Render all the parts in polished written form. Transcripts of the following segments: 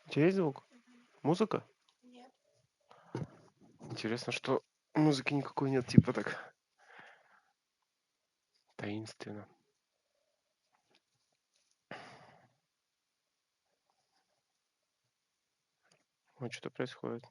У тебя есть звук? Музыка? Нет. Интересно, что музыки никакой нет, типа так таинственно. Вот что происходит.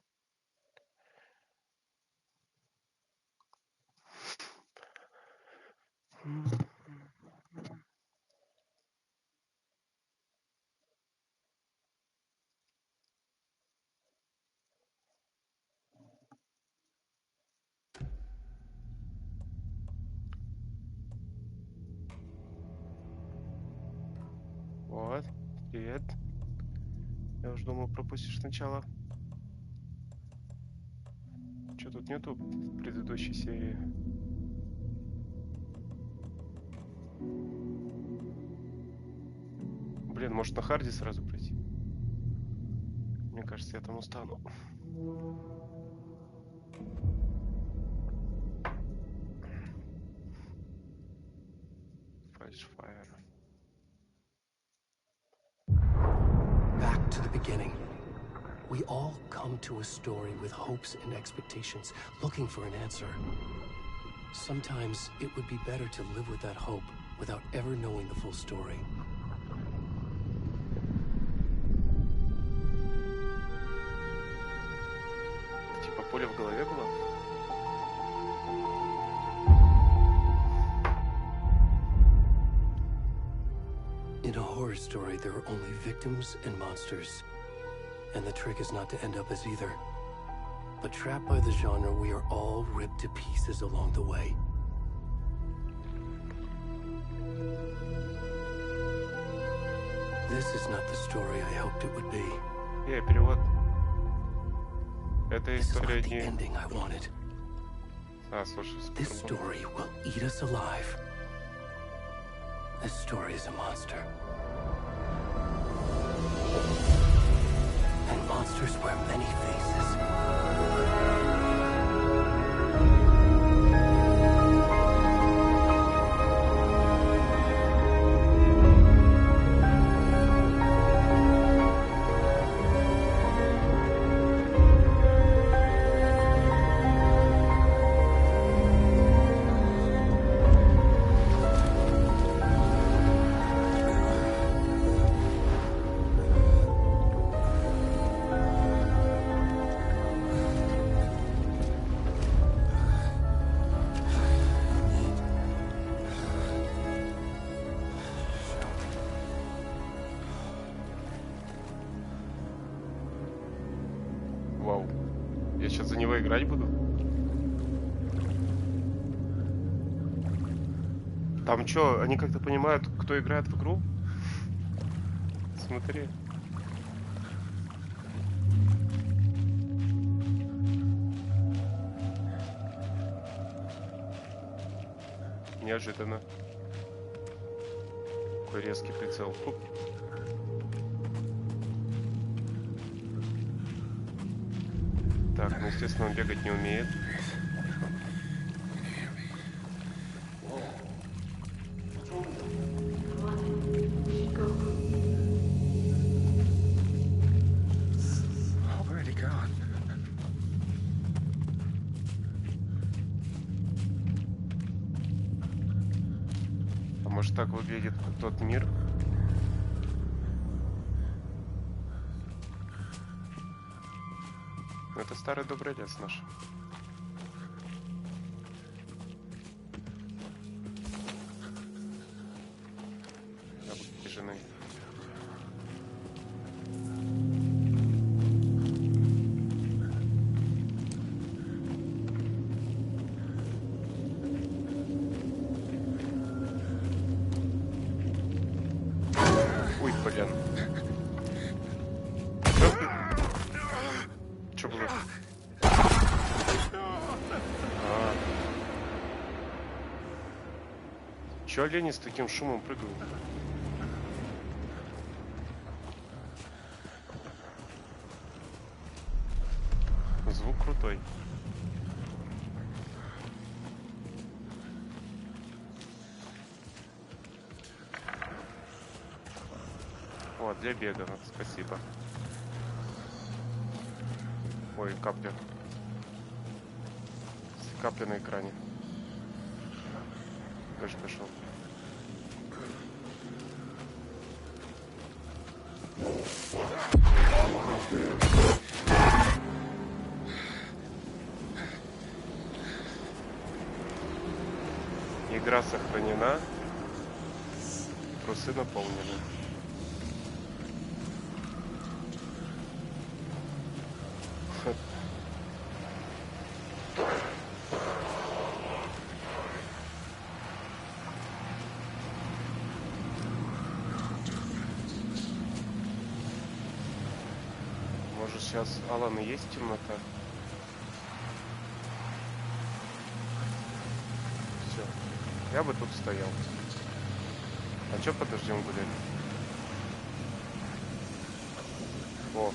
Вот, привет. Я уже думал, пропустишь сначала. Что тут нету в предыдущей серии? Блин, может на харде сразу пройти? Мне кажется, я там устану. Fire. Back to the beginning. We all come to a story with hopes and expectations, looking for an answer. Sometimes it would be better to live with that hope without ever knowing the full story. Типа поле в голове было? In a horror story, there are only victims and monsters. And the trick is not to end up as either. But trapped by the genre, we are all ripped to pieces along the way. This is not the story I hoped it would be. Перевод. Это This is история not the не... ending I wanted. Слушай, This story will eat us alive. This story is a monster. And monsters wear many faces. Вау. Я сейчас за него играть буду? Там что, они как-то понимают, кто играет в игру? Смотри. Неожиданно. Какой резкий прицел. Фу. Так, ну естественно он бегать не умеет. А может так выглядит тот мир? Ну, это старый добрый лес наш. Обиженный. Ой, блин. Что было? Чё олени с таким шумом прыгают? Звук крутой. О, для бега, спасибо. Ой, капля. Капля на экране. Дальше пошел. Игра сохранена. Трусы наполнены. Может, сейчас Алан и есть темнота? Все. Я бы тут стоял. А чё подождем гулять? О.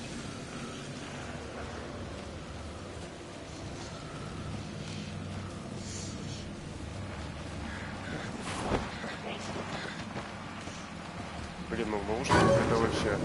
Блин, ну в наушниках это вообще...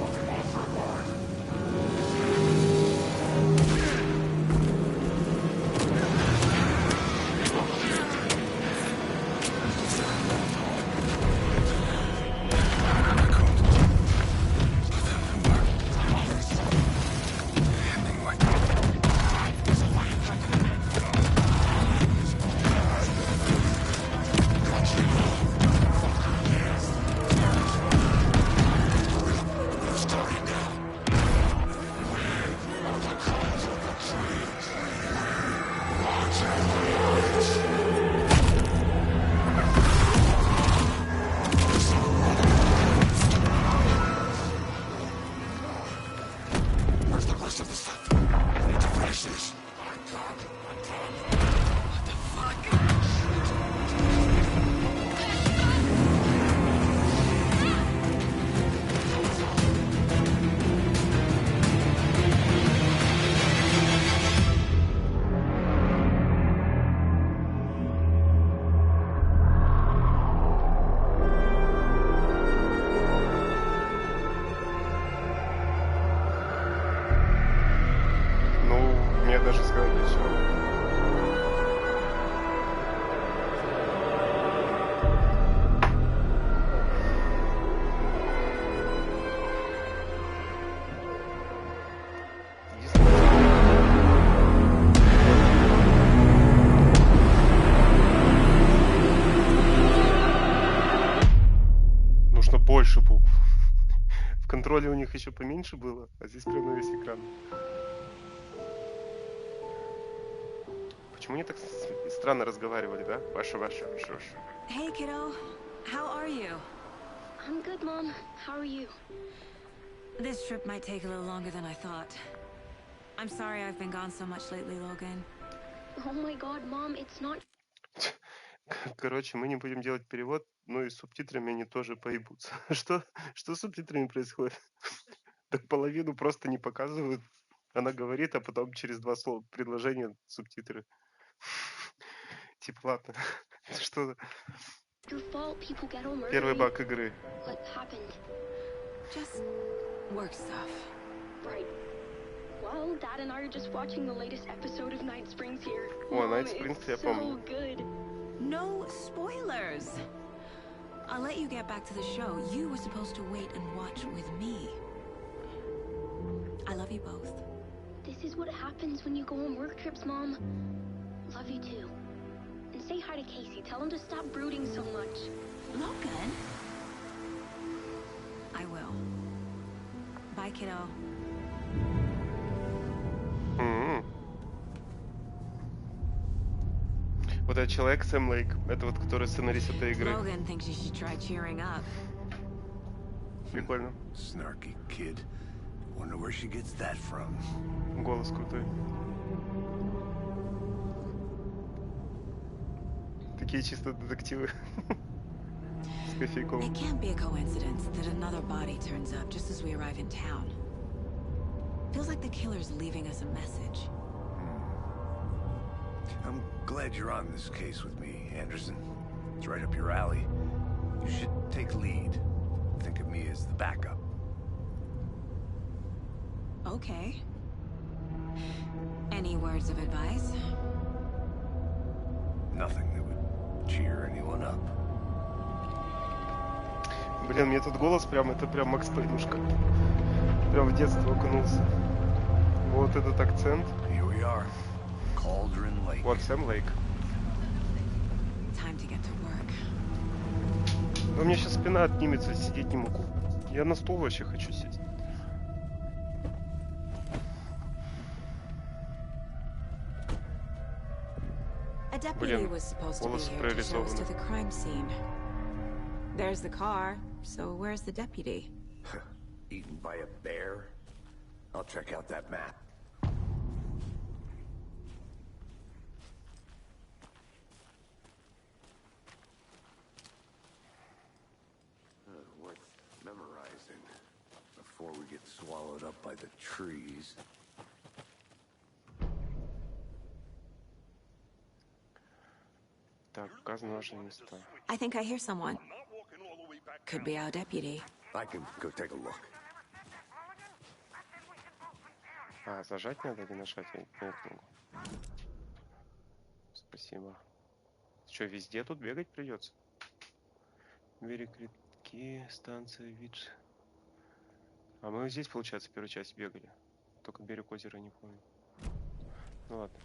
Даже сказать ничего. Нужно больше букв. В контроле у них еще поменьше было, а здесь прям на весь экран. Почему они так странно разговаривали, да? Ваша. Hey, kiddo. How are you? I'm good, Mom. How are you? This trip might take a little longer than I thought. I'm sorry I've been gone so much lately, Logan. Oh my God, Mom, it's not... Короче, мы не будем делать перевод, но и с субтитрами они тоже поебутся. Что с субтитрами происходит? Так половину просто не показывают. Она говорит, а потом через 2 слова предложения субтитры. Типа, ладно. Что? Первый баг игры. Just work stuff. Right. Well, Dad and I are just watching the latest episode of Night Springs here. О, Night Springs я помню. So good. No spoilers. I'll let you get back to the show. You were supposed to wait and watch with me. I love you both. This is what happens when you go on work trips, Mom. Love you too. And say hi to Casey. Tell him to stop brooding so much. Logan? I will. Bye, kiddo. Вот этот человек, Сэм Лейк, это вот который сценарист этой игры. Logan thinks you should try cheering up. Прикольно. Snarky kid. Wonder where she gets that from. Голос крутой. Такие чисто детективы. С кофейком. It can't be a coincidence that another body turns up just as we arrive in town. Feels like the killer's leaving us a message. I'm glad you're on this case with me, Anderson. It's right up your alley. You should take lead. Think of me as the backup. Okay. Any words of advice? Nothing that would cheer anyone up. Блин, мне тут голос прям, это прям Макс Пейнушка. Прям в детство окунулся. Вот этот акцент. Here we are. Cauldron Lake. Вот Сэм Лейк. Time to get to work. Но у меня сейчас спина отнимется, сидеть не могу. Я на стул вообще хочу сесть. A deputy Блин, was supposed to be волосы here to show us to прорисованы. the crime scene. There's the car, so where's the deputy? Eaten by a bear? I'll check out that map. Worth memorizing before we get swallowed up by the trees. Так, указаны важные места. I think I hear someone. Could be our deputy. I can go take a look. А, зажать надо или нажать? Я не могу. Спасибо. Что, везде тут бегать придется? Берег реки, станция Видж. А мы здесь, получается, первую часть бегали. Только берег озера не помню. Ну ладно.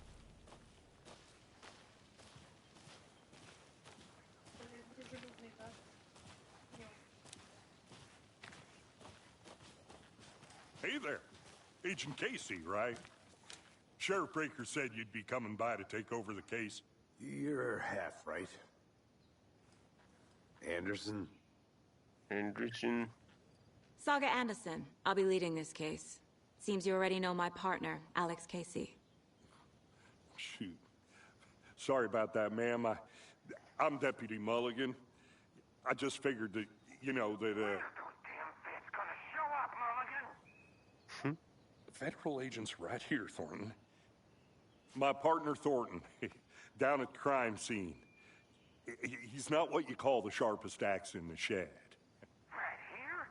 Hey there. Agent Casey, right? Sheriff Breaker said you'd be coming by to take over the case. You're half right. Anderson? Anderson. Saga Anderson. I'll be leading this case. Seems you already know my partner, Alex Casey. Shoot. Sorry about that, ma'am. I'm Deputy Mulligan. I just figured that, you know, that, Federal agent's right here, Thornton. My partner, Thornton, down at the crime scene. He's not what you call the sharpest axe in the shed. Right here?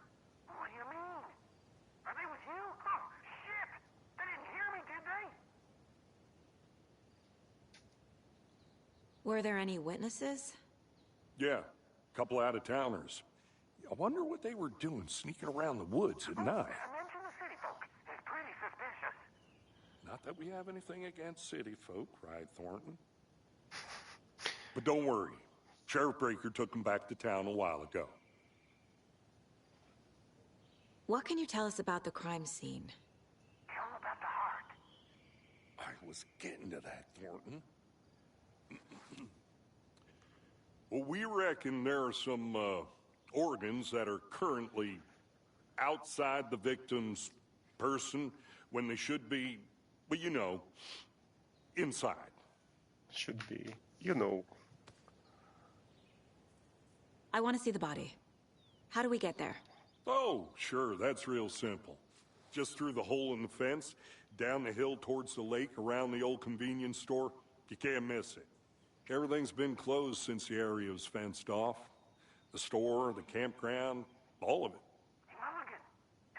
What do you mean? Are they with you? Oh, shit! They didn't hear me, did they? Were there any witnesses? Yeah, a couple out-of-towners. I wonder what they were doing sneaking around the woods at night. Mention the city folk. It's pretty suspicious. Not that we have anything against city folk, right, Thornton? But don't worry. Sheriff Breaker took them back to town a while ago. What can you tell us about the crime scene? Tell them about the heart. I was getting to that, Thornton. Well, we reckon there are some organs that are currently outside the victim's person when they should be, well, you know, inside. Should be. You know. I want to see the body. How do we get there? Oh, sure, that's real simple. Just through the hole in the fence, down the hill towards the lake, around the old convenience store. You can't miss it. Everything's been closed since the area was fenced off. The store, the campground, all of it. Hey, Mulligan,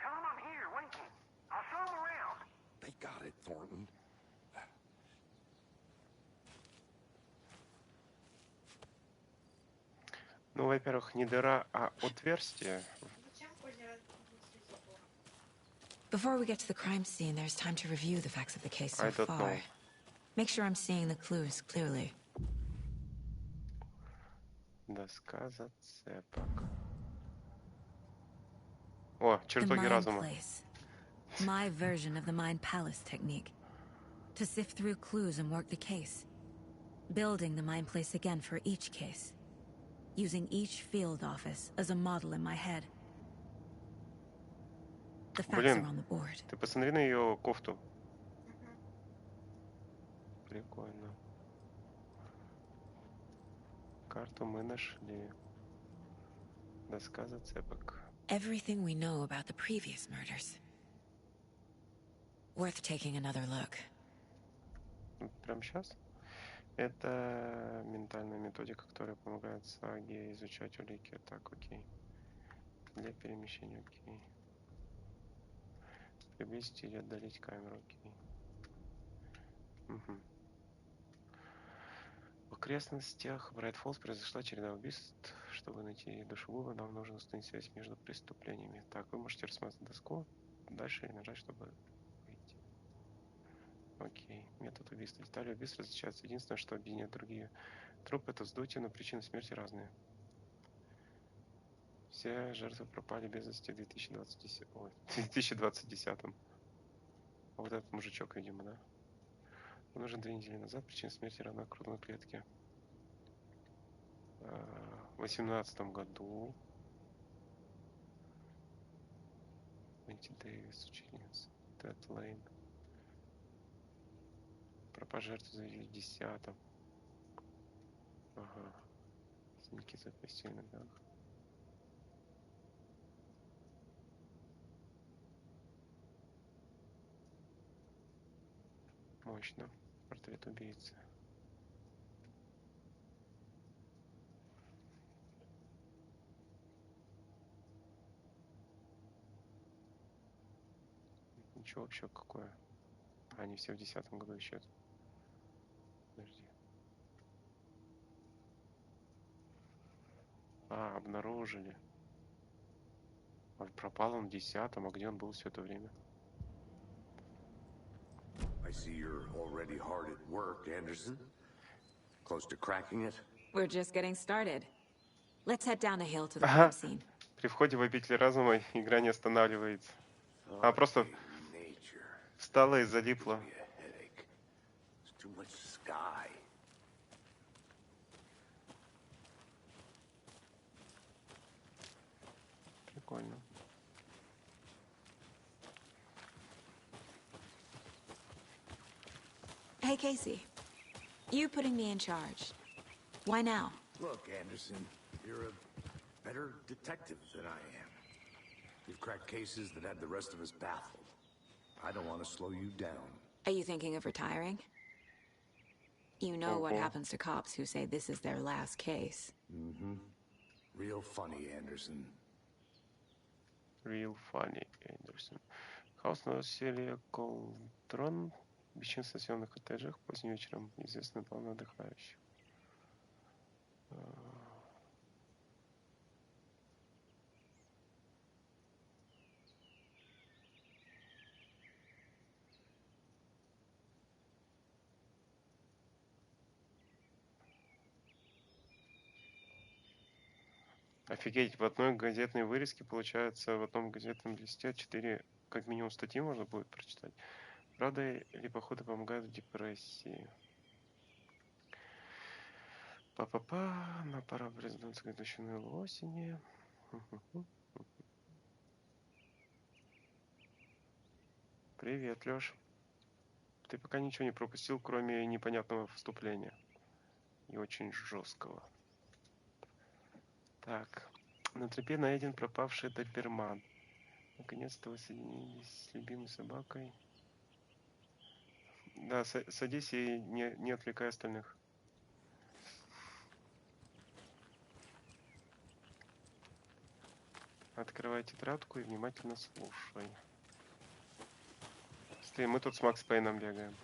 tell them I'm here, waiting. I'll show them around. They got it, Thornton. Ну, во-первых, не дыра, а отверстие. Before we get to the crime scene, there's time to review the facts of the case so I don't far. know. Make sure I'm seeing the clues clearly. Доска зацепок. О, The чертоги Mind разума. Place. My version of the Mind Palace technique. To sift through clues and work the case. Building the Mind Place again for each case. Using each field office as a model in my head. The facts Блин, are on the board. ты посмотри на ее кофту. Прикольно. Карту мы нашли. Доска зацепок. Everything we know about the previous murders. Worth taking another look. Прямо сейчас? Это ментальная методика, которая помогает Саге изучать улики. Так, окей. Для перемещения, окей. Приблизить или отдалить камеру, окей. Мгм. В окрестностях Брайт-Фоллс произошла череда убийств. Чтобы найти душегуба, нам нужно установить связь между преступлениями. Так, вы можете рассматривать доску дальше и нажать, чтобы выйти. Окей. Метод убийства. Детали убийств различаются. Единственное, что объединяет другие трупы, это вздутие, но причины смерти разные. Все жертвы пропали без вести в 2020. Ой, 2020. А вот этот мужичок, видимо, да? Он уже 2 недели назад. Причина смерти равна грудной клетке. В 2018 году Мэнти Дэвис, ученица. Тед Лейн. Пропажа жертвы заявили в 10-м. Ага. Синяки за постельных ногах. Мощно. Портрет убийцы. Ничего вообще какое. Они все в 10-м году ищут. Подожди. Обнаружили. Пропал он в 10-м, а где он был все это время? I see you're already hard at work, Anderson. Close to cracking it? We're just getting started. Let's head down a hill to the Ага. crime scene. При входе в обитель разума игра не останавливается. Просто Nature. встала и залипла. Gives me a headache. There's too much sky. Прикольно. Hey, Casey. You putting me in charge. Why now? Look, Anderson, you're a better detective than I am. You've cracked cases that had the rest of us baffled. I don't want to slow you down. Are you thinking of retiring? You know what Ого. happens to cops who say this is their last case. Mm-hmm. Real funny, Anderson. Real funny, Эндерсон. Хаос на серии Колдрон. Бесчинство в съемных коттеджах. Поздним вечером. Известный план отдыхающих. Офигеть, в одной газетной вырезке получается, в одном газетном листе 4 как минимум статьи можно будет прочитать. Правда ли походы помогают в депрессии? Па-па-па, на пора президентской годовщины осени. Привет, Лёш. Ты пока ничего не пропустил, кроме непонятного вступления. И очень жесткого. Так. На тропе найден пропавший доберман. Наконец-то вы соединились с любимой собакой. Да, садись и не отвлекай остальных. Открывай тетрадку и внимательно слушай. Смотри, мы тут с Макс Пейном бегаем.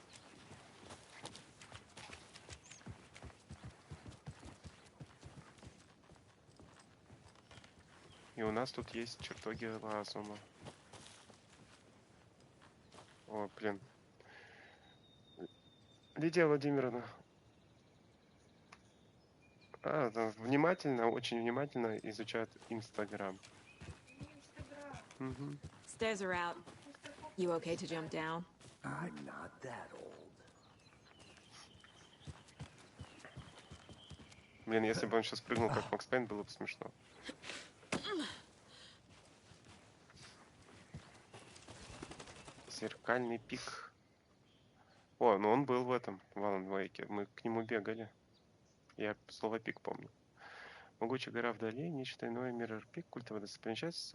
И у нас тут есть чертоги разума. О, блин. Лидия Владимировна. Да, внимательно, очень внимательно изучают Инстаграм. Угу. Stairs are out. You okay to jump down? I'm not that old. Блин, если бы он сейчас прыгнул, как Макс Пейн, было бы смешно. Зеркальный пик. О, ну он был в этом, в Алан Вейке. Мы к нему бегали. Я слово пик помню. Могучая гора вдали, нечто иное, Mirror Пик, культовая достопримечательность,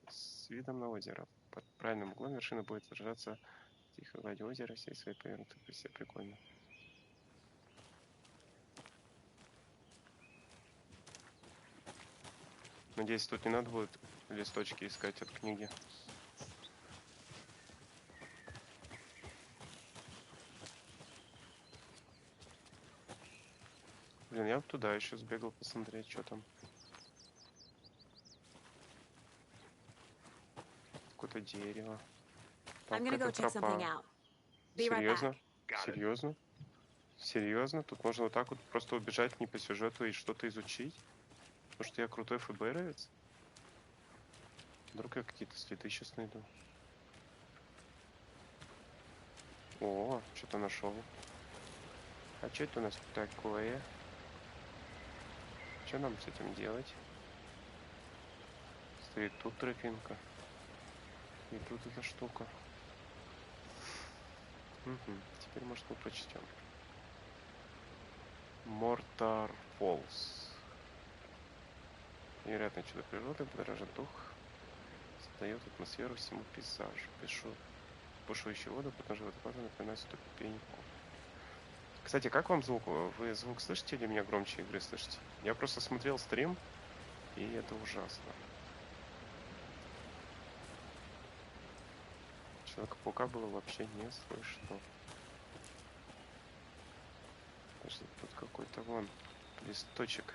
с видом на озеро. Под правильным углом вершина будет отражаться в тихой глади озера, всей своей повернутой красе. Прикольно. Надеюсь, тут не надо будет листочки искать от книги. Блин, я бы туда еще сбегал посмотреть, что там. Какое-то дерево. Там I'm gonna go какая-то check something тропа. out. Be right Серьезно? back. Серьезно? Серьезно? Тут можно вот так вот просто убежать не по сюжету и что-то изучить? Потому что я крутой ФБРовец? Вдруг я какие-то следы сейчас найду. О, что-то нашел. А что это у нас такое? Что нам с этим делать? Стоит тут тропинка. И тут эта штука. Угу. Теперь, может, мы прочтем. Мортар Фоллс. Невероятное чудо природы, будоражит дух, создает атмосферу всему пейзажу. Бушующие воды, подножие водопада напоминает ступеньку. Кстати, как вам звук? Вы звук слышите или меня громче игры слышите? Я просто смотрел стрим, и это ужасно. Человека-паука было вообще не слышно. Даже тут какой-то вон листочек.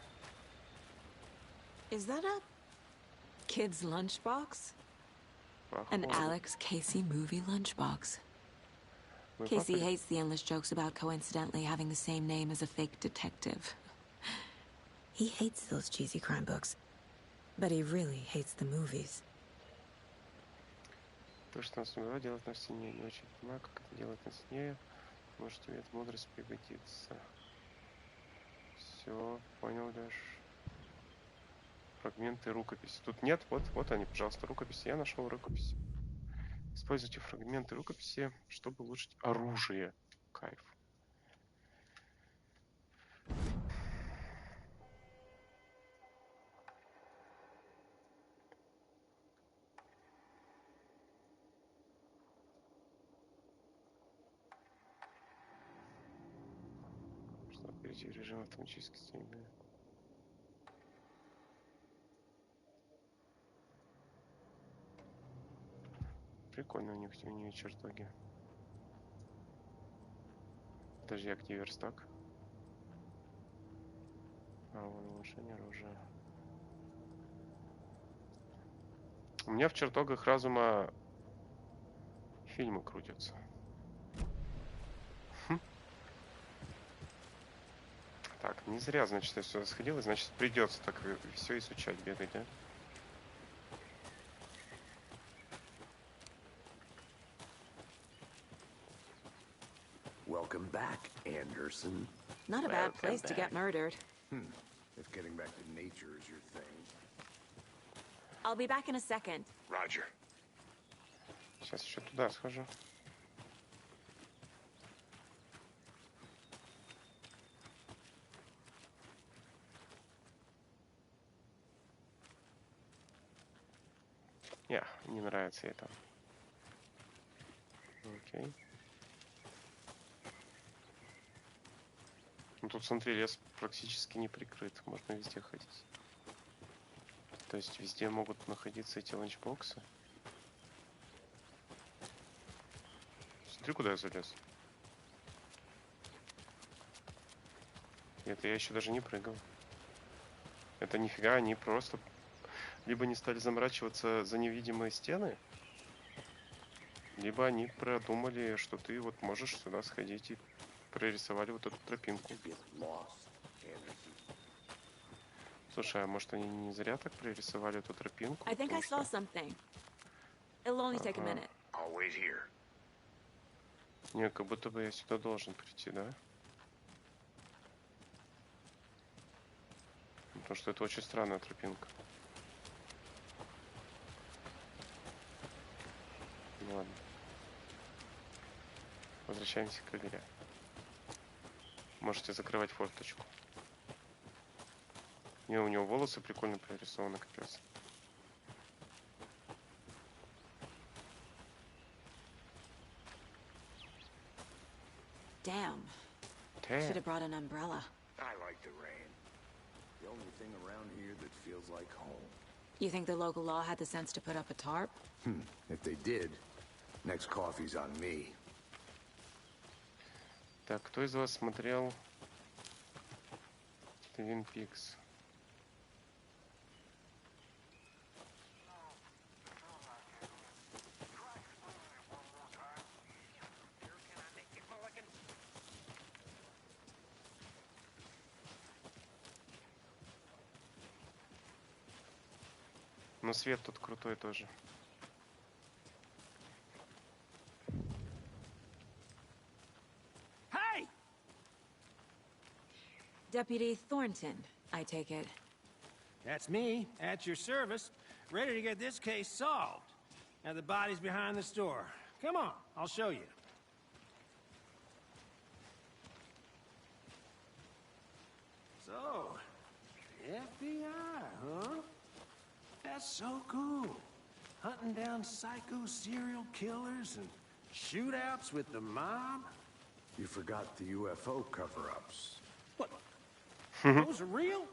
Is that a kid's lunchbox? An Похоже. Alex Casey movie lunchbox. Мы Casey попали- hates the endless jokes about coincidentally having the same name as a fake detective. He hates those cheesy crime books, but he really hates the movies. То, что нас умело делать на стене. Не очень понимаю, как это делать на стене. Может, тебе эта мудрость пригодится. Все, понял, Леш. Фрагменты рукописи. Тут нет, вот они, пожалуйста, рукописи. Я нашел рукопись. Используйте фрагменты рукописи, чтобы улучшить оружие. Кайф. Что перейти в режим автоматической стрельбы. Прикольно у них чертоги. Подожди, а где верстак? А, вон улучшение оружия. У меня в чертогах разума фильмы крутятся. Так, не зря, значит, я сюда сходил, и значит, придется так все изучать, бегать, да? Welcome back, Anderson. Not a bad place to get murdered. If getting back to nature is your thing. I'll be back in a second. Roger. Сейчас еще туда схожу. Не нравится ей там. Окей. Ну тут, смотри, лес практически не прикрыт. Можно везде ходить. То есть везде могут находиться эти ланчбоксы. Смотри, куда я залез. Это я еще даже не прыгал. Это нифига, они просто либо не стали заморачиваться за невидимые стены, либо они продумали, что ты вот можешь сюда сходить и прорисовали вот эту тропинку. Get lost, Anderson. Слушай, а может они не зря так прорисовали эту тропинку? I think I Потому saw что- something. It'll only take a Ага. minute. I'll wait here. Не, как будто бы я сюда должен прийти, да? Потому что это очень странная тропинка. Ну ладно. Возвращаемся к игре. Можете закрывать форточку. Не, у него волосы прикольно прорисованы, капец. Damn. Should have brought an umbrella. I like the rain. The only thing around here that feels like home. You think the local law had the sense to put up a tarp? If they did, next coffee's on me. Так, кто из вас смотрел Twin Peaks. Но свет тут крутой тоже. Hey! Deputy Thornton, I take it. That's me, at your service, ready to get this case solved. Now the body's behind the store. Come on, I'll show you. So, FBI, huh? That's so cool. Hunting down psycho serial killers and shootouts with the mob. You forgot the UFO cover-ups. What? Those are real?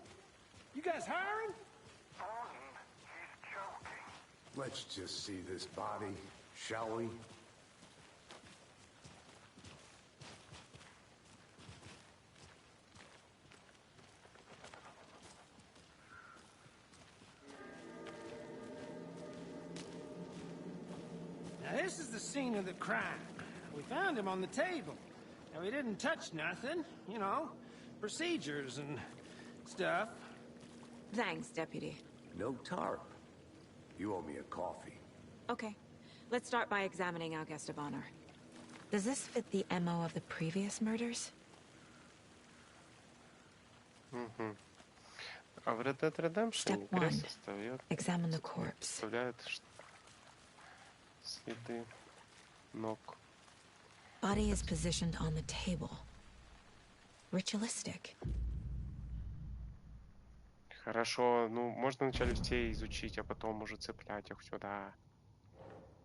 You guys hiring? Thornton, he's joking. Let's just see this body, shall we? Now this is the scene of the crime. We found him on the table. Now he didn't touch nothing, you know, procedures and stuff. Thanks, Deputy. No tarp. You owe me a coffee. Okay, let's start by examining our guest of honor. Does this fit the MO of the previous murders? Угу. А в Red Dead Redemption Step one. крест Examine the corpse. оставляет следы ног. Body is positioned on the table. Ritualistic. Хорошо, ну можно вначале все изучить, а потом уже цеплять их сюда.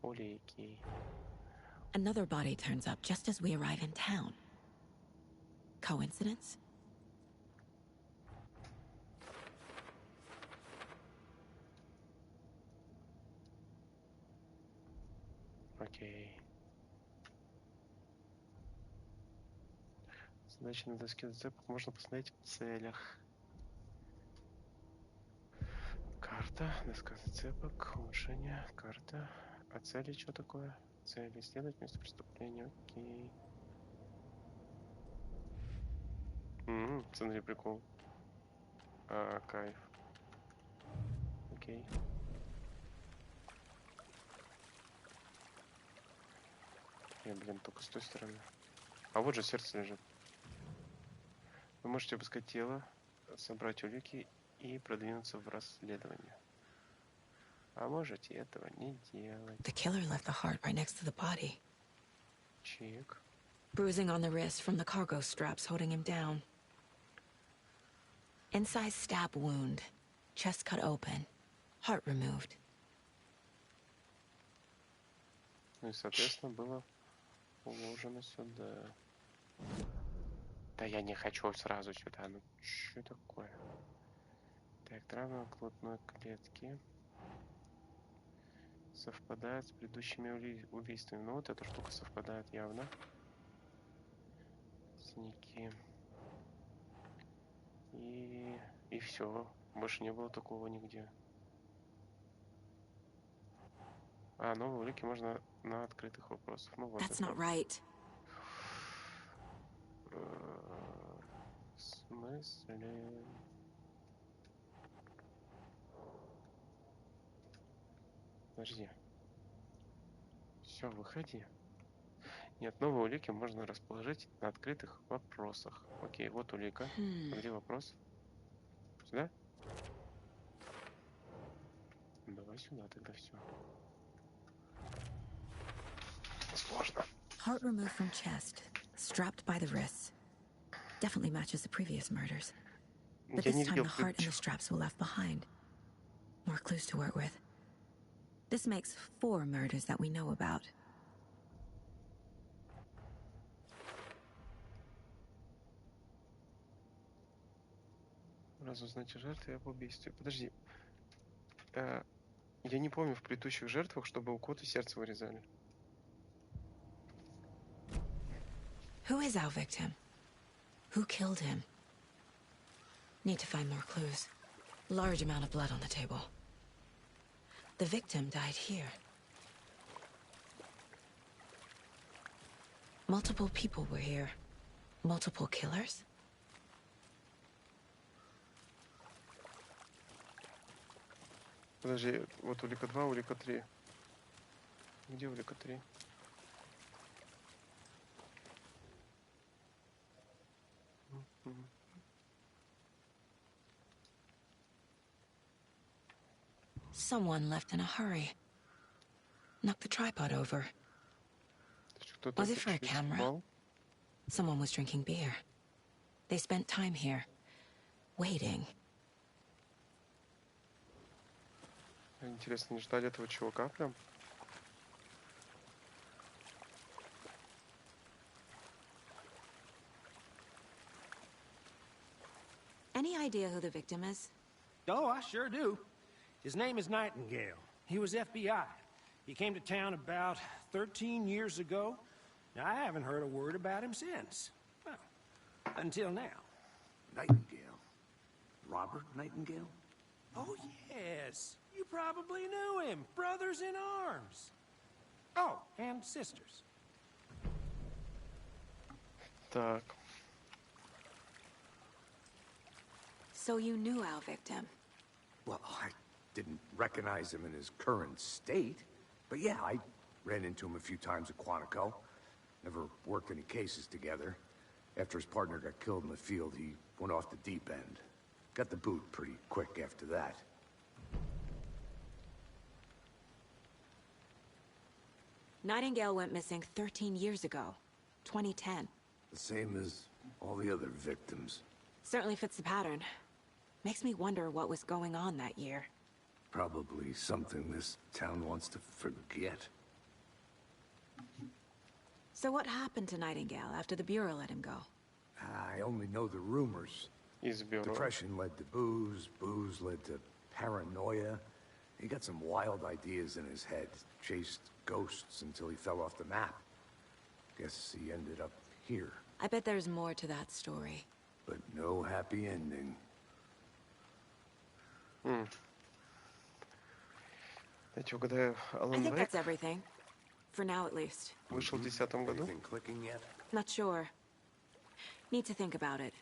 Улики. Another body turns up just as we arrive in town. Coincidence? Окей. Задачи на доске зацепок можно посмотреть в целях. Карта, доска зацепок, улучшение, карта. А цели что такое? Цели исследовать место преступления, окей. Смотри, прикол. Кайф. Окей. Блин, только с той стороны. А вот же сердце лежит. Вы можете обыскать тело, собрать улики и продвинуться в расследование. А можете этого не делать. The killer left the heart right next to the body. Чик. Bruising on the wrist from the cargo straps holding him down. Incised stab wound. Chest cut open. Heart removed. Ну и, соответственно, было уложено сюда. Да я не хочу сразу сюда. Ну, что такое? Так, травма плотной клетки. Совпадает с предыдущими убийствами. Ну, вот эта штука совпадает явно. Синяки. И все. Больше не было такого нигде. Новые улики можно на открытых вопросах. Ну вот. That's not right. В смысле? Подожди. Все, выходи. Нет, новые улики можно расположить на открытых вопросах. Окей, вот улика. Где вопрос? Сюда? Давай сюда тогда все. Сложно. Heart removed from chest, strapped by the wrists. Definitely matches the previous murders. But Я this не time видел the heart and the предыдущих. straps were left behind. More clues to work with. This makes 4 murders that we know about. Разузнать о жертве об убийстве. Подожди. Я не помню в предыдущих жертвах, чтобы у кота сердце вырезали. Who is our victim? Who killed him? Need to find more clues. Large amount of blood on the table. The victim died here. Multiple people were here. Multiple killers? Подожди, вот улика 2, улика 3. Где улика 3? Someone left in a hurry. Knocked the tripod over. Кто-то Was it for a чуть-чуть camera? спал. Someone was drinking beer. They spent time here, waiting. Интересно, не ждали этого чувака прям? Any idea who the victim is? Oh, I sure do. His name is Nightingale. He was FBI. He came to town about 13 years ago. Now, I haven't heard a word about him since. Well, until now. Nightingale? Robert Nightingale? Oh, yes. You probably knew him. Brothers in arms. Oh, and sisters. Так. So you knew our victim. Well, I didn't recognize him in his current state. But yeah, I ran into him a few times at Quantico. Never worked any cases together. After his partner got killed in the field, he went off the deep end. Got the boot pretty quick after that. Nightingale went missing 13 years ago, 2010. The same as all the other victims. Certainly fits the pattern. Makes me wonder what was going on that year. Probably something this town wants to forget. So what happened to Nightingale after the Bureau let him go? I only know the rumors. Из бюро. Depression led to booze, booze led to paranoia. He got some wild ideas in his head, chased ghosts until he fell off the map. Guess he ended up here, I bet there's more to that story. but no happy ending. Дайте угадаю, I Алан think Вейк that's everything. For now, at least. вышел в 2010 году. Anything clicking yet? Not sure. Need to think about it.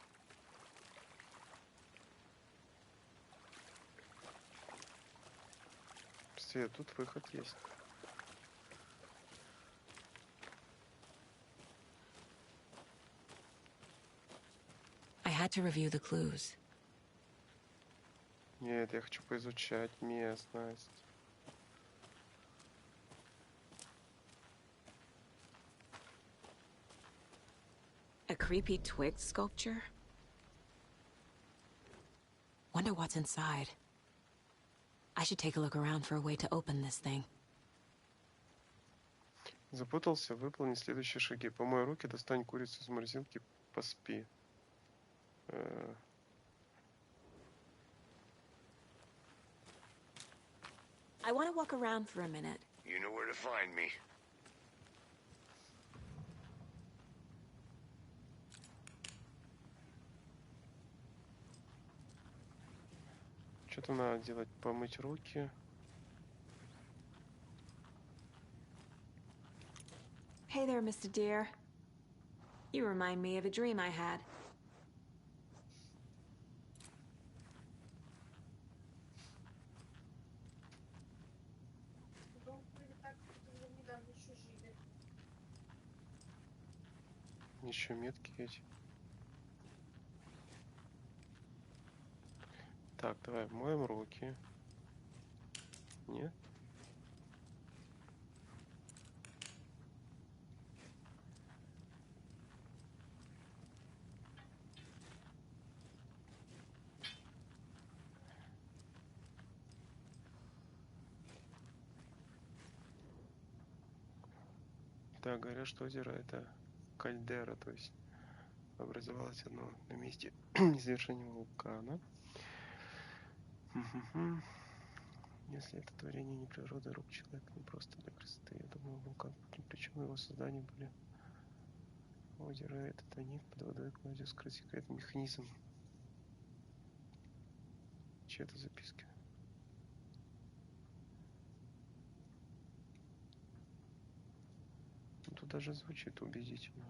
Свет, тут выход есть. I had to review the clues. Нет, я хочу поизучать местность. A creepy twig sculpture? Wonder what's inside. I should take a look around for a way to open this thing. Запутался, выполни следующие шаги. Помой руки, достань курицу из морозилки, поспи. I want to walk around for a minute. You know where to find me. Что там надо делать? Помыть руки. Hey there, Mr. Deer. You remind me of a dream I had. Еще метки эти. Так, давай моем руки. Нет? Да, говорят, что озеро это кальдера, то есть образовалось оно на месте извержения вулкана. Если это творение не природы, рук человека, не просто для красоты, я думаю, вулкан ни при чем его создания были. Озеро это тонит под водой, кладет скрыть секретный механизм. чьей-то записки. Ну, тут даже звучит убедительно.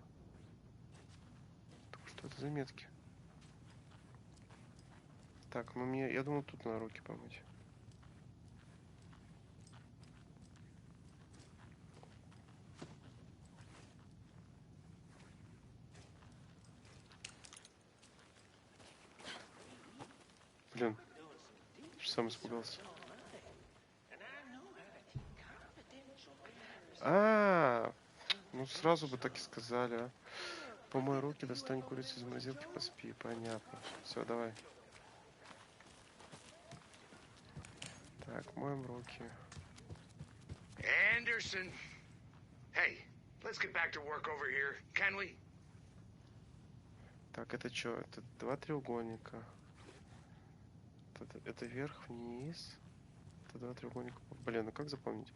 Так что это заметки? Так, ну мне, я думал, тут надо руки помыть. Блин, сам испугался. Ну сразу бы так и сказали, а. Помой руки, достань курицу из морозилки, поспи. Понятно. Все, давай. Так, моем руки. Anderson. Hey, let's get back to work over here, can we? Так, это что? Это два треугольника. Это вверх-вниз. Это два треугольника. Блин, ну как запомнить?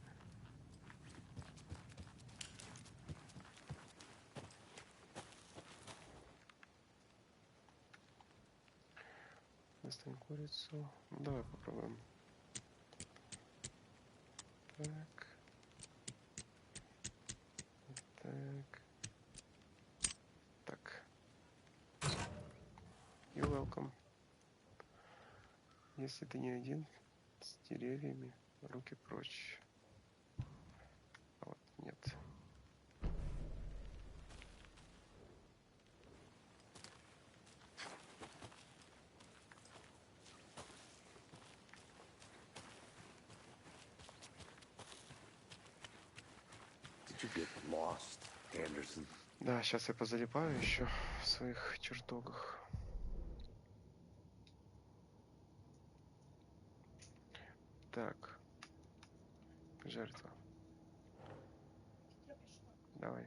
Достань курицу. Ну, давай попробуем. Так. Так. Так. You're welcome. Если ты не один с деревьями, руки прочь. А вот нет. Did you get lost, Anderson? Да, сейчас я позалипаю еще в своих чертогах. Так. Жертва. Давай.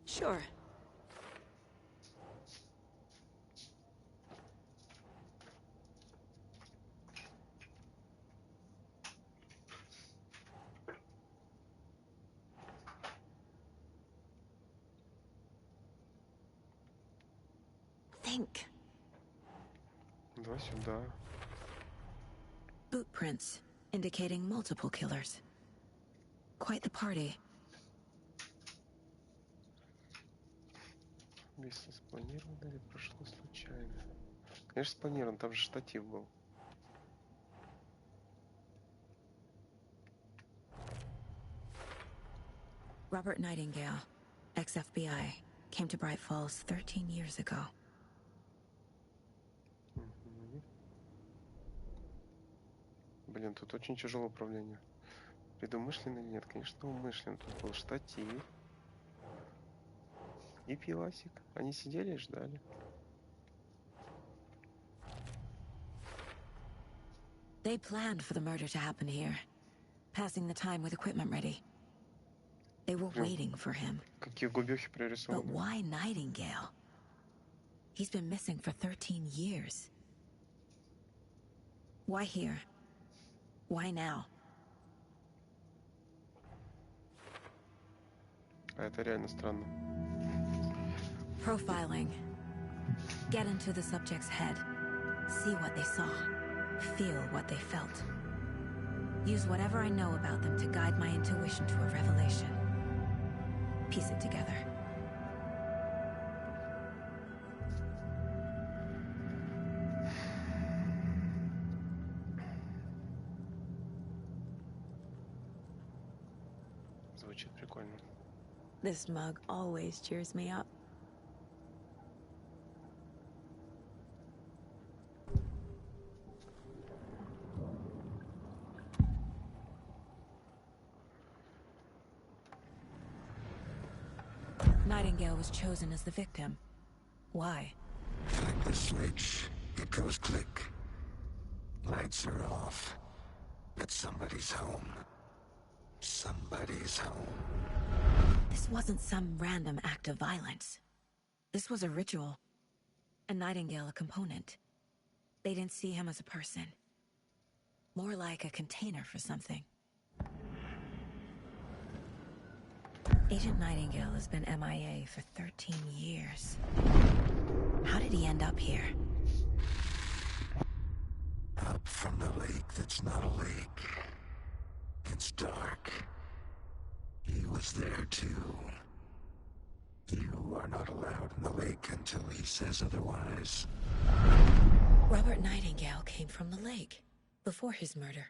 Sure. Think. Два сюда. Boot prints, indicating multiple killers. Quite the party. Если спланировано или прошло случайно. Конечно, спланировано, там же штатив был. Robert Nightingale, ex-FBI, came to Bright Falls 13 years ago. Блин, тут очень тяжелое управление. Предумышленно или нет? Конечно, умышленно. Тут был штатив. И пивасик. Они сидели и ждали. They planned for the murder to happen here, passing the time with equipment ready. They were waiting for him. Какие губёхи But прорисованы. why Nightingale? He's been missing for 13 years. Why here? Why now? А это реально странно. Profiling. Get into the subject's head. See what they saw. Feel what they felt. Use whatever I know about them to guide my intuition to a revelation. Piece it together. Звучит прикольно. This mug always cheers me up. Nightingale was chosen as the victim. Why? Flick the switch, it goes click. Lights are off. But somebody's home. Somebody's home. This wasn't some random act of violence. This was a ritual. A Nightingale a component. They didn't see him as a person. More like a container for something. Agent Nightingale has been MIA for 13 years. How did he end up here? Up from the lake that's not a lake. It's dark. He was there too. You are not allowed in the lake until he says otherwise. Robert Nightingale came from the lake, before his murder.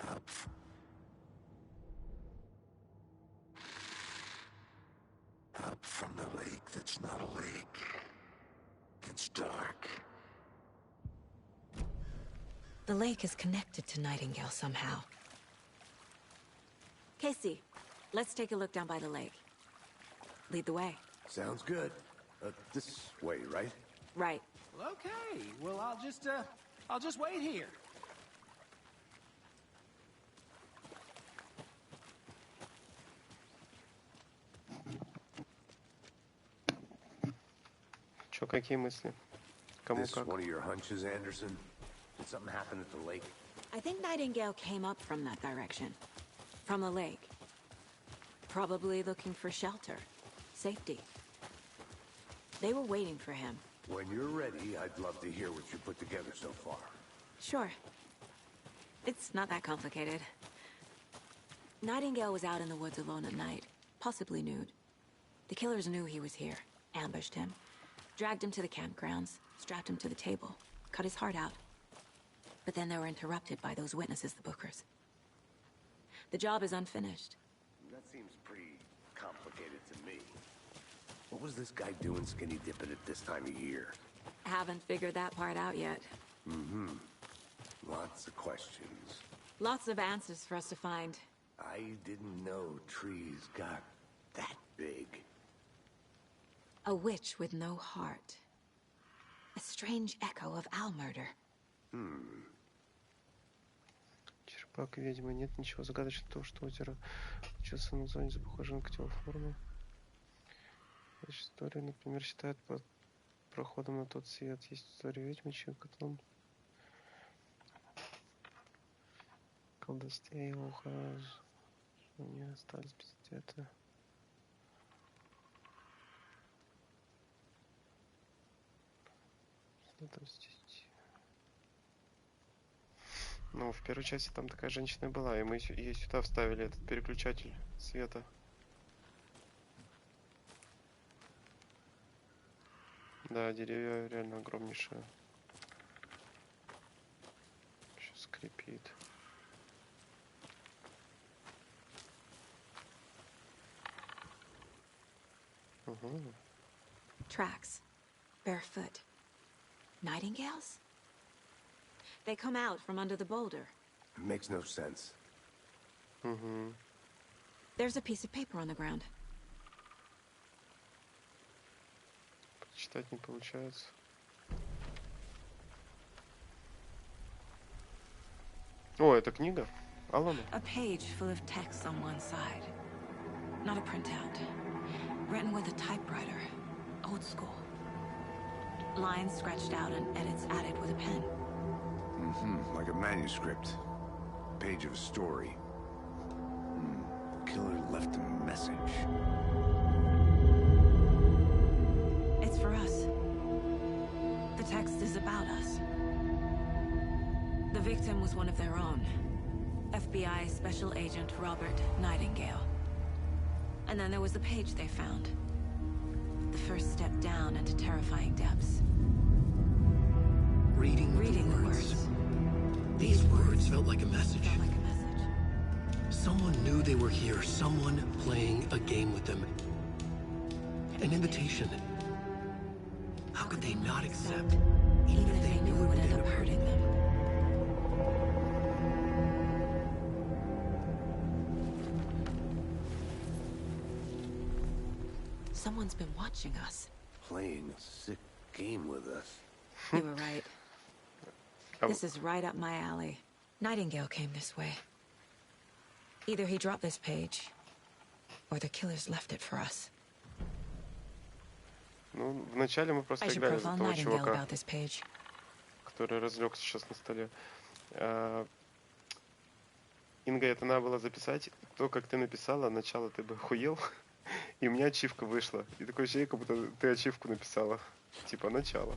Up. Up from the lake that's not a lake. It's dark. The lake is connected to Nightingale somehow. Casey, let's take a look down by the lake. Lead the way. Sounds good. This way, right? Right. Well, okay. Well, I'll just wait here. Чё, какие мысли? Кому This как? one of your hunches, Anderson? Did something happen at the lake? I think Nightingale came up from that direction. From the lake. Probably looking for shelter. Safety. They were waiting for him. When you're ready, I'd love to hear what you put together so far. Sure. It's not that complicated. Nightingale was out in the woods alone at night, possibly nude. The killers knew he was here, ambushed him, dragged him to the campgrounds, strapped him to the table, cut his heart out. But then they were interrupted by those witnesses, the Bookers. The job is unfinished. That seems pretty complicated to me. What was this guy doing skinny dipping at this time of year? Haven't figured that part out yet. Mm-hmm. Lots of questions. Lots of answers for us to find. I didn't know trees got that big. A witch with no heart. A strange echo of Al murder. Черепах и ведьмы. Нет ничего загадочного в том, что озеро учился на зоне за похожей на котел формы. История, например, считает под проходом на тот свет. Есть история ведьмы, чьим котлом колдовстве его ухаживания остались без ответа. Что там здесь? Ну, в первой части там такая женщина была, и мы ей сюда вставили этот переключатель света. Да, деревья реально огромнейшие. Сейчас скрипит. Угу. Tracks. Barefoot. Nightingales? They come out from under the boulder. Makes no sense. Угу. There's a piece of paper on the ground. Читать не получается. О, это книга? Алана? A page full of text on one side. Not a printout. Written with a typewriter. Old school. Lines scratched out and edits added with a pen. Mm-hmm. Like a manuscript. Page of a story. Killer left a message. It's for us. The text is about us. The victim was one of their own. FBI Special Agent Robert Nightingale. And then there was the page they found. The first step down into terrifying depths. reading the words. These words felt like a message. Someone knew they were here. Someone playing a game with them. An invitation. How could they not accept, even if they knew it would end up hurting them? Someone's been watching us. Playing a sick game with us. You were right. This is right up my alley. Nightingale came this way. Either he dropped this page, or the killers left it for us. Ну, вначале мы просто I should играли за profile того Nightingale чувака, about this page. который разлегся сейчас на столе. Инга, это надо было записать. То, как ты написала, начало ты бы охуел. И у меня ачивка вышла. И такое ощущение, как будто ты ачивку написала. Типа начало.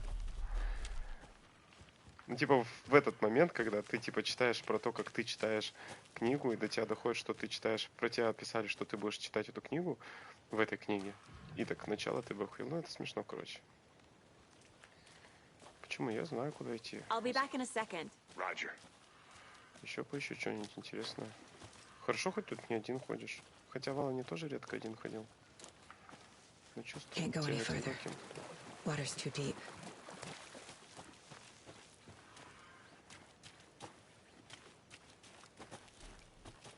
Ну, типа, в этот момент, когда ты, типа, читаешь про то, как ты читаешь книгу, и до тебя доходит, что ты читаешь, про тебя писали, что ты будешь читать эту книгу в этой книге, и так начало ты бы охуел. Ну, это смешно, короче. Почему? Я знаю, куда идти. I'll be back in a second. Roger. Еще поищу что-нибудь интересное. Хорошо, хоть тут не один ходишь. Хотя в Алане тоже редко один ходил. Но чувствую, Can't go any тебя further. одиноким. Water's too deep.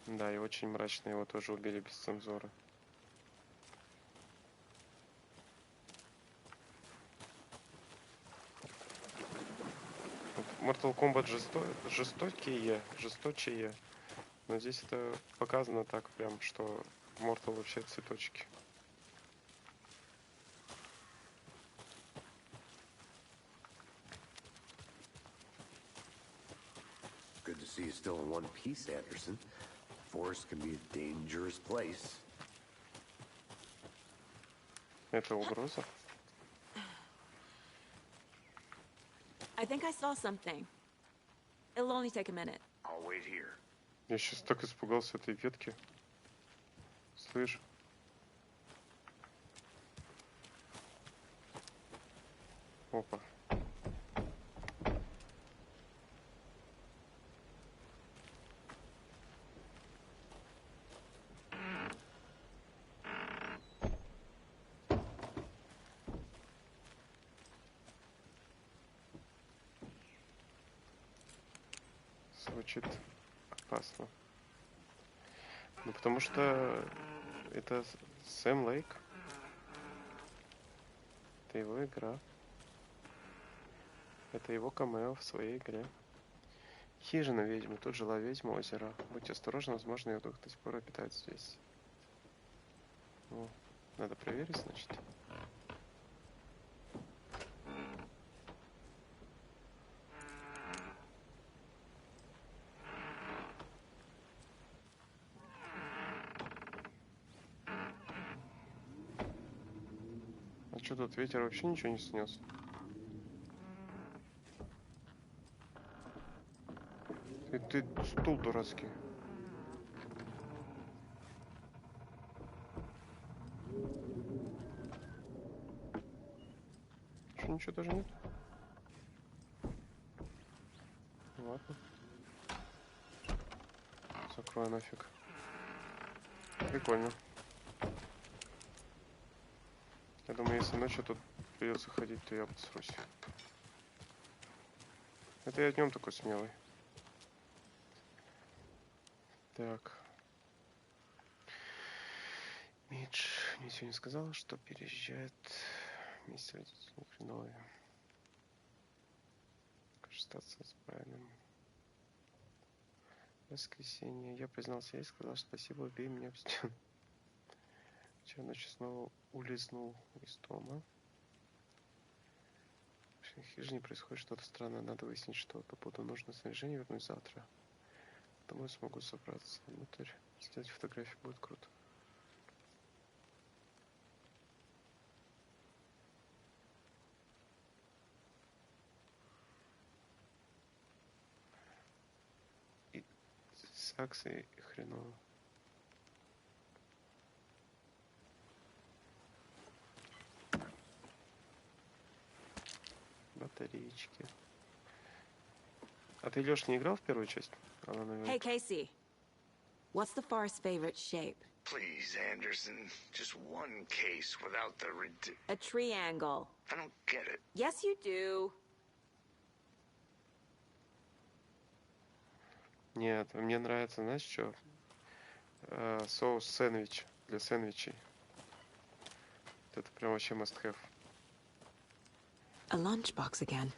Да, и очень мрачно его тоже убили без цензуры. Mortal Kombat жестокие, но здесь это показано так прям, что Mortal вообще цветочки. Good to see you still in one piece, Anderson. Forest can be a dangerous place. Это угроза? I think I saw something. It'll only take a minute. I'll wait here. Я сейчас так испугался этой ветки. Слышь? Опа. Звучит опасно. Ну, потому что это Сэм Лейк. Это его игра. Это его камео в своей игре. Хижина ведьмы. Тут жила ведьма озера. Будьте осторожны, возможно, ее дух до сих пор обитает здесь. Ну, надо проверить, значит. А что тут ветер вообще ничего не снес? Ты стул дурацкий. Что, ничего даже нет? Ладно. Закрою нафиг. Прикольно. Я думаю, если ночью тут придется ходить, то я обосрусь. Это я днем такой смелый. Так. Мидж мне сегодня сказала, что переезжает вместе с хреновой. Остаться с Брайаном. Воскресенье. Я признался ей и сказал, спасибо, убей меня в стену. Вчера ночью снова улизнул из дома. В хижине происходит что-то странное. Надо выяснить, что-то. Буду нужно снаряжение вернуть завтра. Домой смогу собраться внутрь. Сделать фотографию будет круто. И саксы и хреново. Батареечки. А ты, Лёш, не играл в первую часть? Алана Hey, Вейк? Casey. What's the Forest's favorite shape? Please, Anderson. Just one case without the A triangle. I don't get it. Yes, you do. Нет, мне нравится, знаешь, что? Соус сэндвич для сэндвичей. Вот это прям вообще must have. A lunchbox again.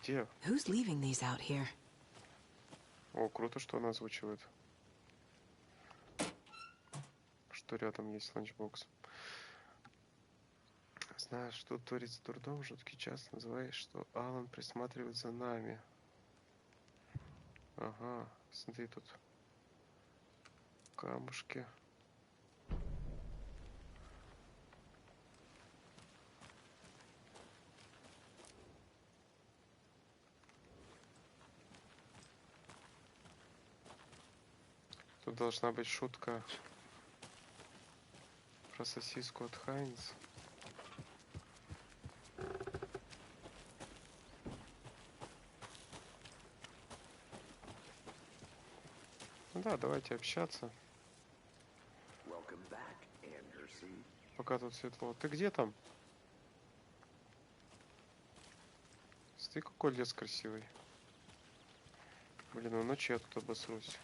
Где? Who's leaving these out here? О, круто, что она озвучивает. Что рядом есть ланчбокс. Знаешь, что творится дурдом, жуткий час, называешь, что Алан присматривает за нами. Ага, смотри, тут камушки. Тут должна быть шутка про сосиску от Хайнц. Ну да, давайте общаться. Welcome back, Anderson. Пока тут светло. Ты где там? Смотри, какой лес красивый. Блин, ну ночью я тут обосрусь.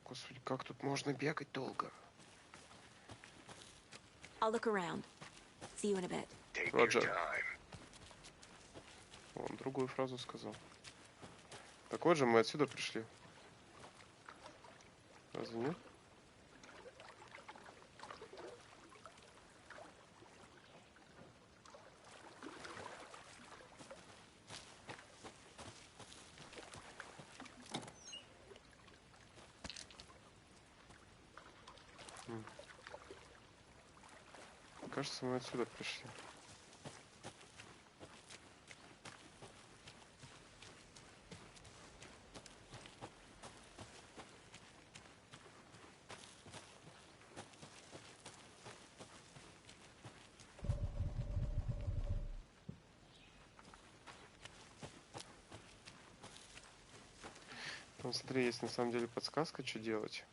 Господи, как тут можно бегать долго? I'll look around. See you in a bit. Take Roger. your time. Он другую фразу сказал. Так вот же, мы отсюда пришли. Разве нет? Кажется, мы отсюда пришли. Там, смотри, есть на самом деле подсказка, что делать.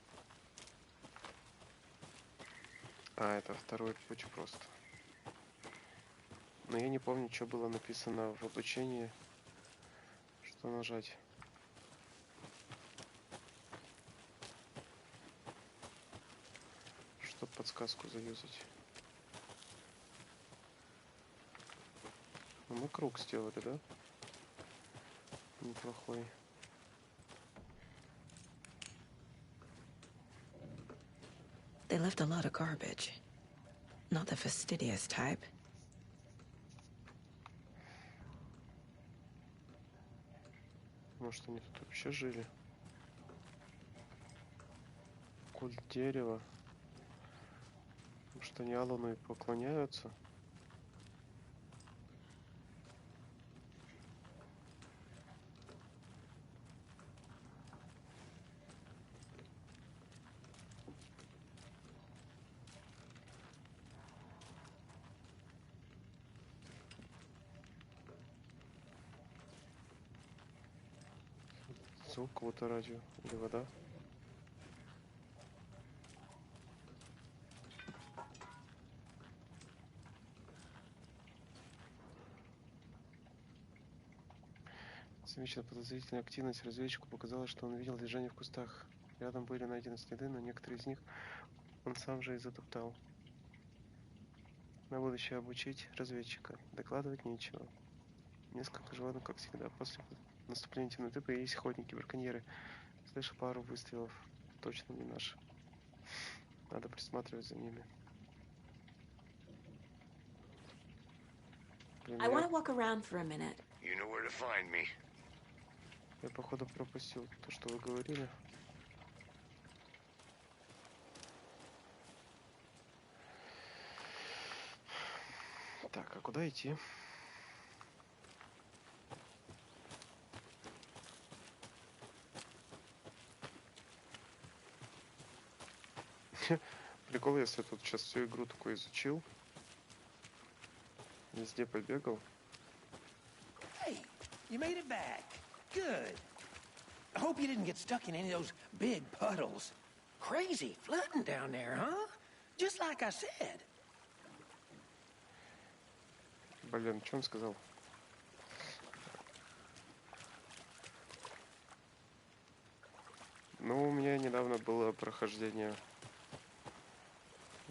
А, это второй путь просто. Но я не помню, что было написано в обучении. Что нажать. Чтоб подсказку заюзать. Ну, мы круг сделали, да? Неплохой. They left a lot of garbage. Not the fastidious type. Может, они тут вообще жили? Культ дерева. Может, они Алану и поклоняются? Звук кого-то радио или вода. Замечена подозрительная активность. Разведчику показалось, что он видел движение в кустах. Рядом были найдены следы, но некоторые из них он сам же и затоптал. На будущее обучить разведчика. Докладывать нечего. Несколько животных, как всегда. После наступления темноты появились охотники, браконьеры. Слышу пару выстрелов. Точно не наши. Надо присматривать за ними. Блин, I want to walk around for a minute. You know where to find me. я походу пропустил то, что вы говорили. Так, а куда идти? Прикол, если я тут сейчас всю игру такой изучил, везде побегал, Hey, you made it back. Good. I hope you didn't get stuck in any of those big puddles. Crazy flooding down there, huh? Just like I said. Блин, что он сказал? Ну, у меня недавно было прохождение.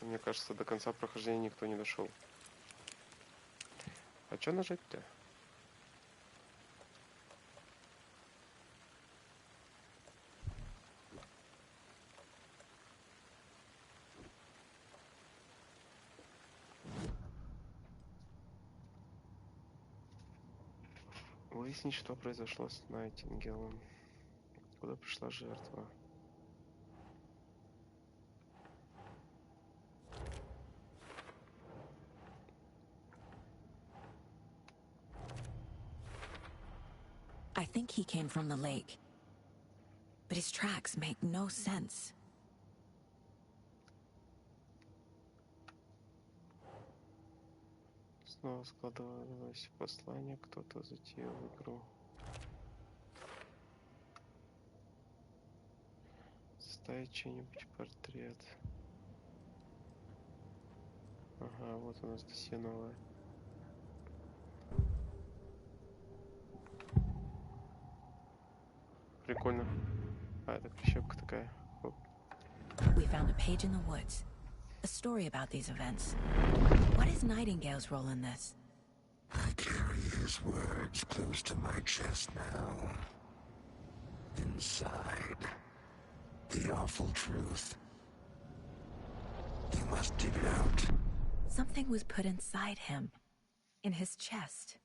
Мне кажется, до конца прохождения никто не дошел. А что нажать-то? Выяснить, что произошло с Найтингелом. Куда пришла жертва? I think he came from the lake. But his tracks make no sense. Снова складывалось послание, кто-то затеял игру. Ставить чей-нибудь портрет. Ага, вот у нас досье новое. Прикольно. А, это прищепка такая. Оп. We found a page in the woods. A story about these events. What is Nightingale's role in this? I carry his words close to my chest now. Inside, the awful truth. You must dig it out. Something was put inside him. In his chest.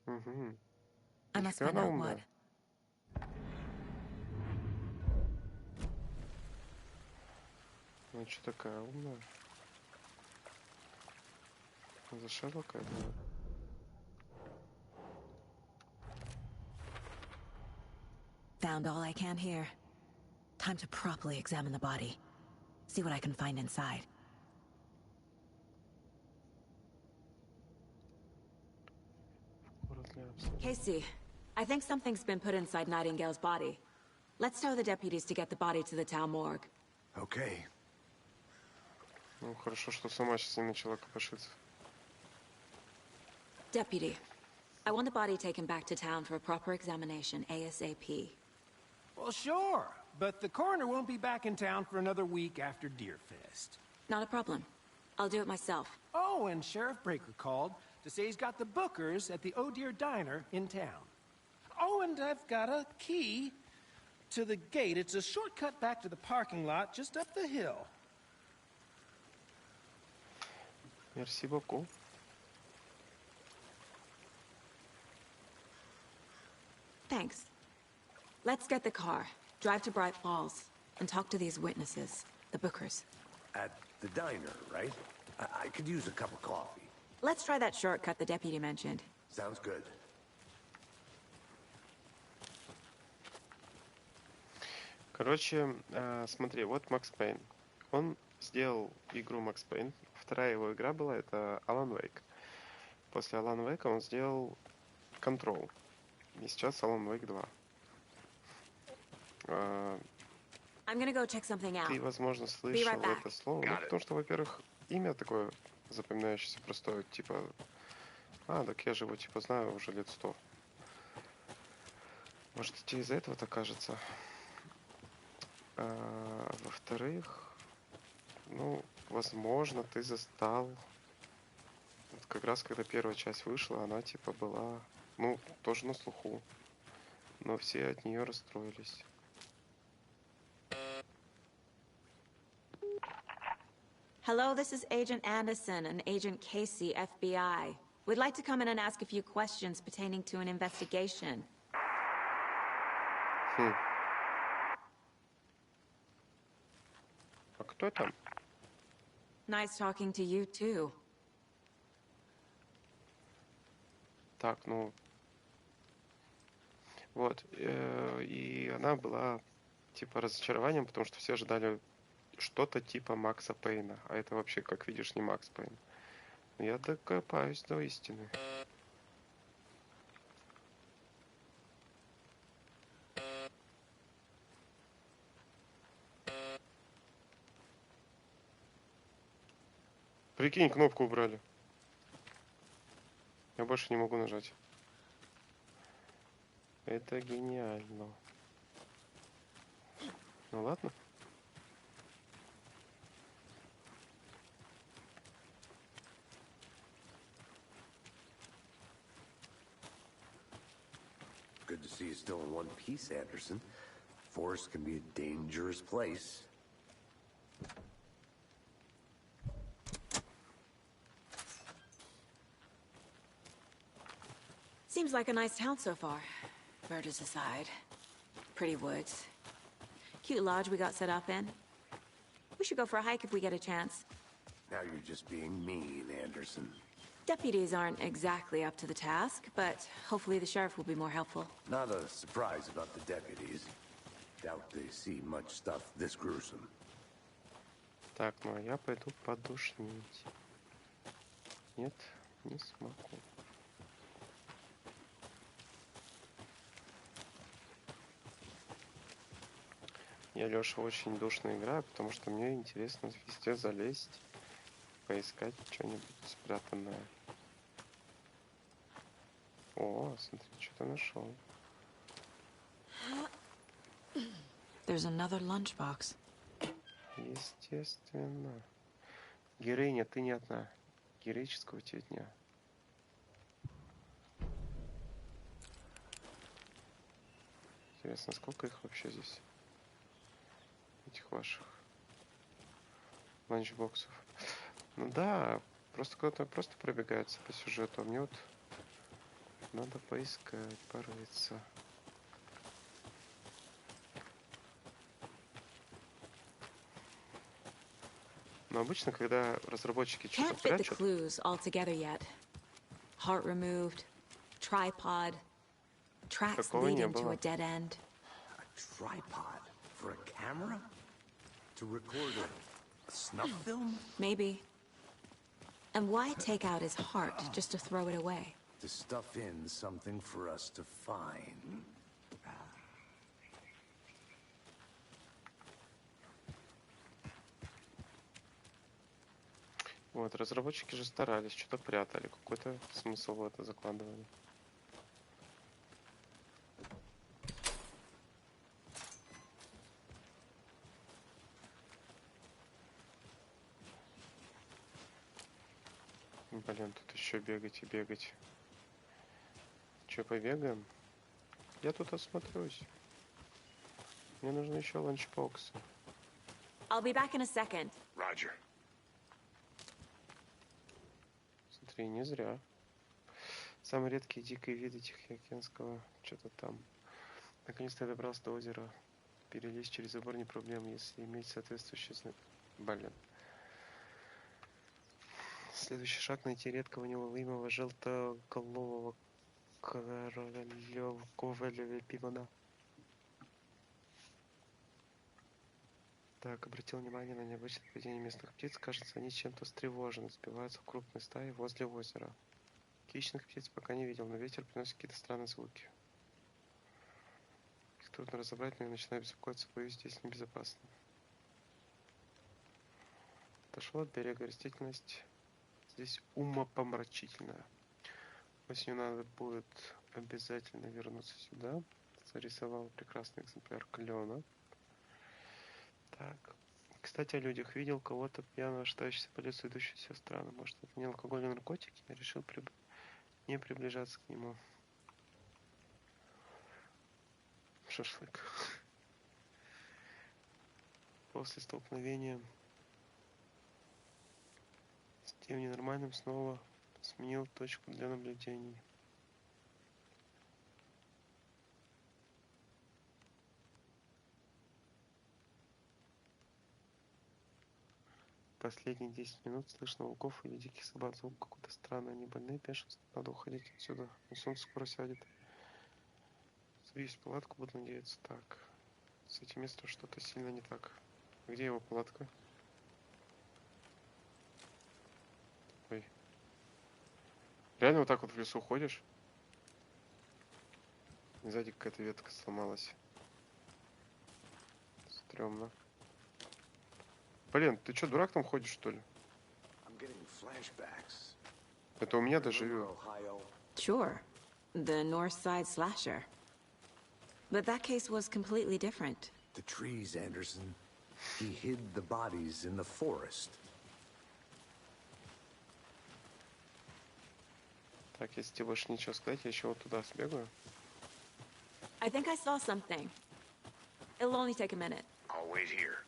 Угу. I must find out what. Ну, что такая умная? За Шерлока это... Found all I can here. Time to properly examine the body. See what I can find inside. Casey, I think something's been put inside Nightingale's body. Let's tell the deputies to get the body to the town morgue. Okay. Ну, хорошо, что сама сейчас не начала копошиться. Deputy, I want the body taken back to town for a proper examination, ASAP. Well, sure, but the coroner won't be back in town for another week after Deerfest. Not a problem. I'll do it myself. Oh, and Sheriff Breaker called to say he's got the bookers at the Oh Dear Diner in town. Oh, and I've got a key to the gate. It's a shortcut back to the parking lot just up the hill. Merci beaucoup. Thanks. Let's get the car, drive to Bright Falls, and talk to these witnesses, the bookers. At the diner, right? I could use a cup of coffee. Let's try that shortcut the deputy mentioned. Sounds good. Короче, смотри, вот Макс Пейн. Он сделал игру Макс Пейн. Вторая его игра была, это Алан Вейк. После Алан Вейка он сделал Control. И сейчас Алан Вейк 2. I'm gonna go check something out. Ты, возможно, слышал это слово. Ну, потому что, во-первых, имя такое запоминающееся, простое, типа... так я же его, типа, знаю уже лет 100. Может, тебе из-за этого так кажется? Во-вторых, ну, возможно, ты застал... Вот как раз, когда первая часть вышла, она, типа, была, ну, тоже на слуху. Но все от нее расстроились. Hello, this is Agent Anderson and Agent Casey, FBI. We'd like to come in and ask a few questions pertaining to an investigation. А кто там? Nice talking to you, too. Так, ну... Вот. И она была, типа, разочарованием, потому что все ожидали что-то типа Макса Пейна. А это вообще, как видишь, не Макс Пейн. Я докопаюсь до истины. Прикинь, кнопку убрали. Я больше не могу нажать. Это гениально. Ну ладно. Good to see you still in one piece, Anderson. Forest can be a dangerous place. Seems like a nice town so far. Murders aside. Pretty woods. Cute lodge we got set up in. We should go for a hike if we get a chance. Now you're just being mean, Anderson. Deputies aren't exactly up to the task, but hopefully the sheriff will be more helpful. Not a surprise about the deputies. Doubt they see much stuff this gruesome. Так, ну а я пойду подушнить. Нет, не смогу. Я, Леша, очень душно играю, потому что мне интересно везде залезть, поискать что-нибудь спрятанное. О, смотри, что-то нашел. There's another lunchbox. Естественно. Героиня, ты не одна. Героического тебе дня. Интересно, сколько их вообще здесь? Этих ваших ланчбоксов. Ну да, просто кто-то просто пробегается по сюжету. А мне вот надо поискать, порыться. Но обычно, когда разработчики что-то Can't fit the прячут, clues all together yet. Heart removed, tripod, tracks такого не leading to было. a dead end. A tripod for a camera? To record a snuff film? Maybe. And why take out his heart just to throw it away? To stuff in something for us to find. Вот, разработчики же старались, что-то прятали, какой-то смысл в это закладывали. Блин, тут еще бегать и бегать. Че, побегаем? Я тут осмотрюсь. Мне нужны еще ланчбоксы. I'll be back in a second. Roger. Смотри, не зря. Самые редкие дикие виды Тихоокеанского что-то там. Наконец-то я добрался до озера. Перелезть через забор не проблема, если иметь соответствующий знак. Блин. Следующий шаг — найти редкого неуловимого желтоголового ковалевого пивона. Так, обратил внимание на необычное поведение местных птиц. Кажется, они чем-то встревожены, сбиваются в крупной стаи возле озера. Хищных птиц пока не видел, но ветер приносит какие-то странные звуки. Их трудно разобрать, но я начинаю беспокоиться, боюсь, здесь небезопасно. Отошел от берега, растительность здесь умопомрачительная. Осенью надо будет обязательно вернуться сюда. Зарисовал прекрасный экземпляр клена. Так. Кстати, о людях. Видел кого-то пьяного, шатающегося по лесу, идущего все странно. Может, это не алкоголь, а наркотики? Я решил не приближаться к нему. Шашлык. После столкновения с тем ненормальным снова сменил точку для наблюдений. Последние 10 минут слышно волков или диких собак. Звук какой-то странный. Они больные, бешенство. Надо уходить отсюда. Но солнце скоро сядет. Садись в палатку, буду надеяться. Так. С этим местом что-то сильно не так. Где его палатка? Ой. Реально вот так вот в лесу ходишь? И сзади какая-то ветка сломалась. Стрёмно. Блин, ты чё, дурак там ходишь, что ли? flashbacks. Это у меня даже Remember Ohio? Sure. The North Side slasher. But that case was completely different. The trees, Anderson. He hid the bodies in the forest. Так, если тебе больше нечего сказать, я еще вот туда сбегаю. I think I saw something. It'll only take a minute. I'll wait here.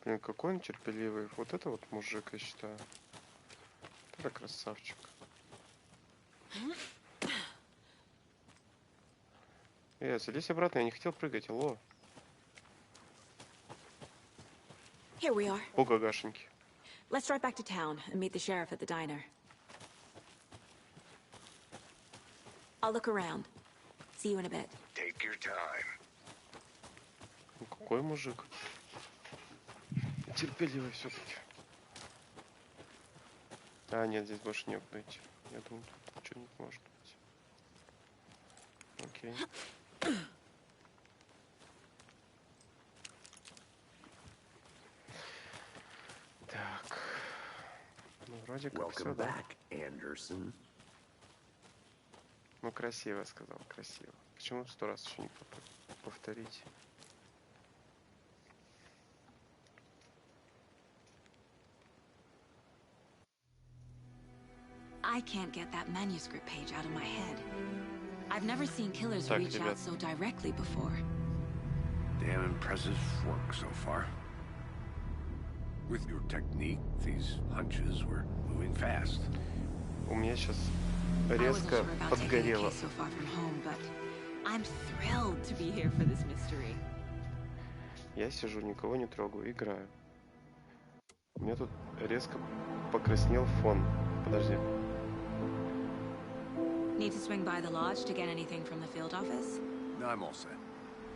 Блин, какой он терпеливый. Вот это вот мужик, я считаю. Это красавчик. Садись обратно, я не хотел прыгать, алло. Here we are. О, гагашеньки. Let's drive back to town and meet the sheriff at the diner. I'll look around. See you in a bit. Take your time. Ну, какой мужик. Терпеливый все-таки. А, нет, здесь больше некуда идти. Я думаю, тут что-нибудь может быть. Окей. Так. Ну, вроде как все, Welcome да? back, Anderson. Ну, красиво сказал, красиво. Почему 100 раз еще не повторить? I can't get that manuscript page out of my head. I've never seen killers Так, reach ребят. out so directly before. Damn impressive work so far. With your technique, these hunches were moving fast. У меня сейчас I wasn't резко sure about taking a подгорело. case so far from home, but I'm thrilled to be here for this mystery. Я сижу, никого не трогаю, играю. У меня тут резко покраснел фон. Подожди. Need to swing by the lodge to get anything from the field office? No, I'm all set.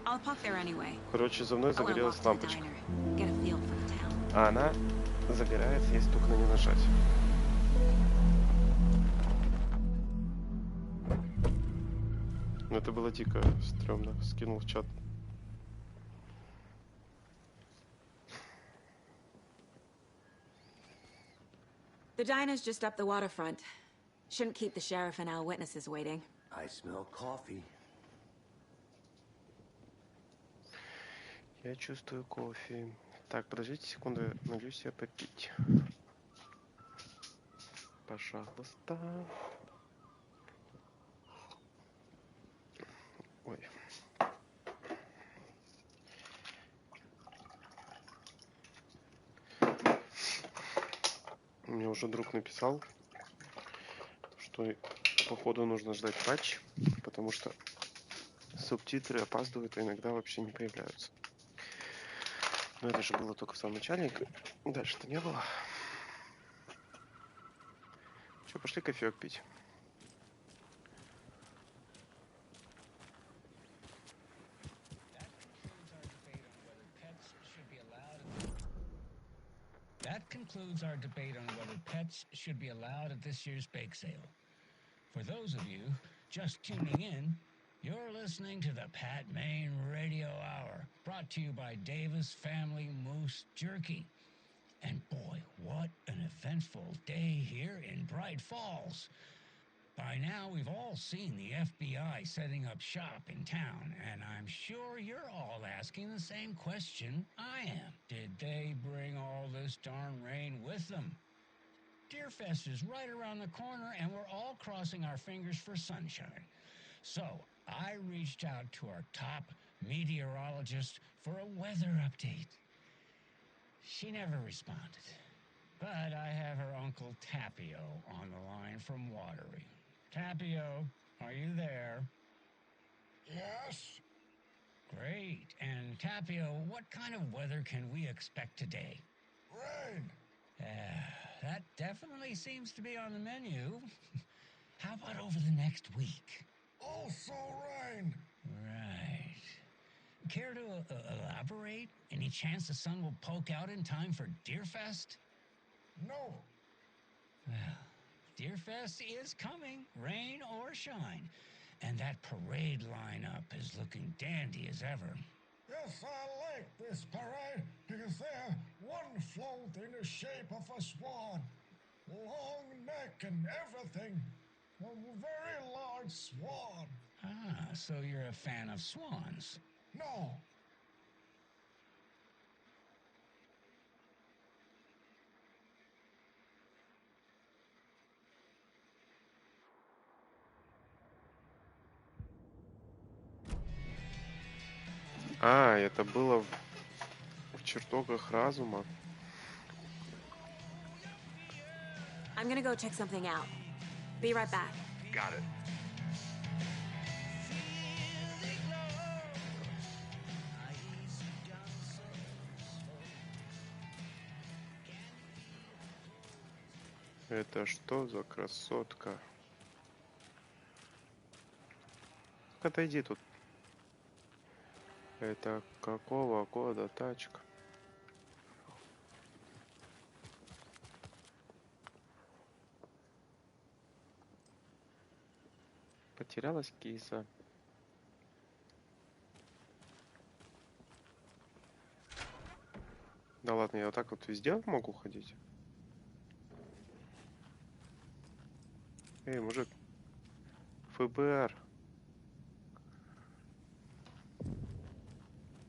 I'll park there anyway. Короче, за мной I want to walk загорелась to the лампочка. diner, get a feel for the town. А она загорается, если только на нее нажать. Ну, это было дико стрёмно. Скинул в чат. The diner's just up the waterfront. Shouldn't keep the sheriff and our witnesses waiting. I smell coffee. Я чувствую кофе. Так, подождите секунду, налью себе попить. Пожалуйста. Ой. Мне уже друг написал, что походу нужно ждать патч, потому что субтитры опаздывают, а иногда вообще не появляются. Но это же было только в самом начале, дальше-то не было. Все, пошли кофеек пить. That concludes our debate on whether pets should be allowed at this year's bake sale. For those of you just tuning in, you're listening to the Pat Maine Radio Hour, brought to you by Davis Family Moose Jerky. And boy, what an eventful day here in Bright Falls. By now, we've all seen the FBI setting up shop in town, and I'm sure you're all asking the same question I am. Did they bring all this darn rain with them? Deerfest is right around the corner, and we're all crossing our fingers for sunshine. So, I reached out to our top meteorologist for a weather update. She never responded. But I have her Uncle Tapio on the line from Watery. Tapio, are you there? Yes? Great. And Tapio, what kind of weather can we expect today? Rain! That definitely seems to be on the menu. How about over the next week? Also rain! Right. Care to elaborate? Any chance the sun will poke out in time for Deerfest? No! Well, Deerfest is coming, rain or shine. And that parade lineup is looking dandy as ever. Yes, I like this parade because they're one float in the shape of a swan. Long neck and everything. A very large swan. Ah, so you're a fan of swans. No. А, это было в чертогах разума. I'm gonna go check something out. Be right back. Got it. Это что за красотка? Отойди тут. Это какого года тачка? Потерялась киса. Да ладно, я вот так вот везде могу ходить? Эй, мужик. ФБР.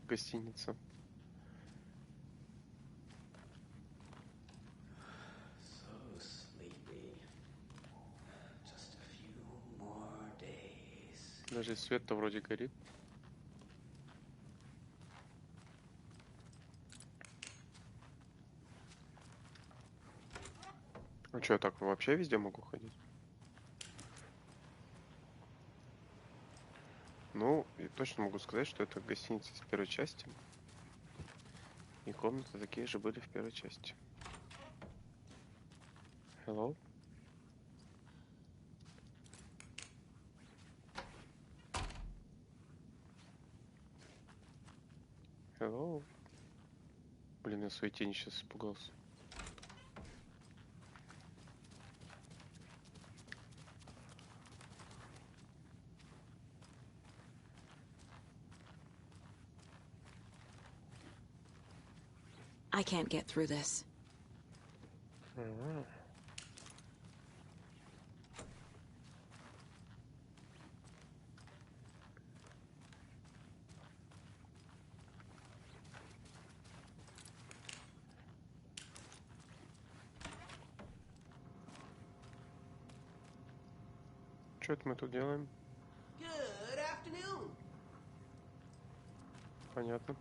Гостиница. Даже свет-то вроде горит. Ну что, я так вообще везде могу ходить? Ну, я точно могу сказать, что это гостиница из первой части. И комнаты такие же были в первой части. Hello? Hello? Блин, я своей тени сейчас испугался. I can't get through this. Что это мы тут делаем? Good afternoon. Понятно.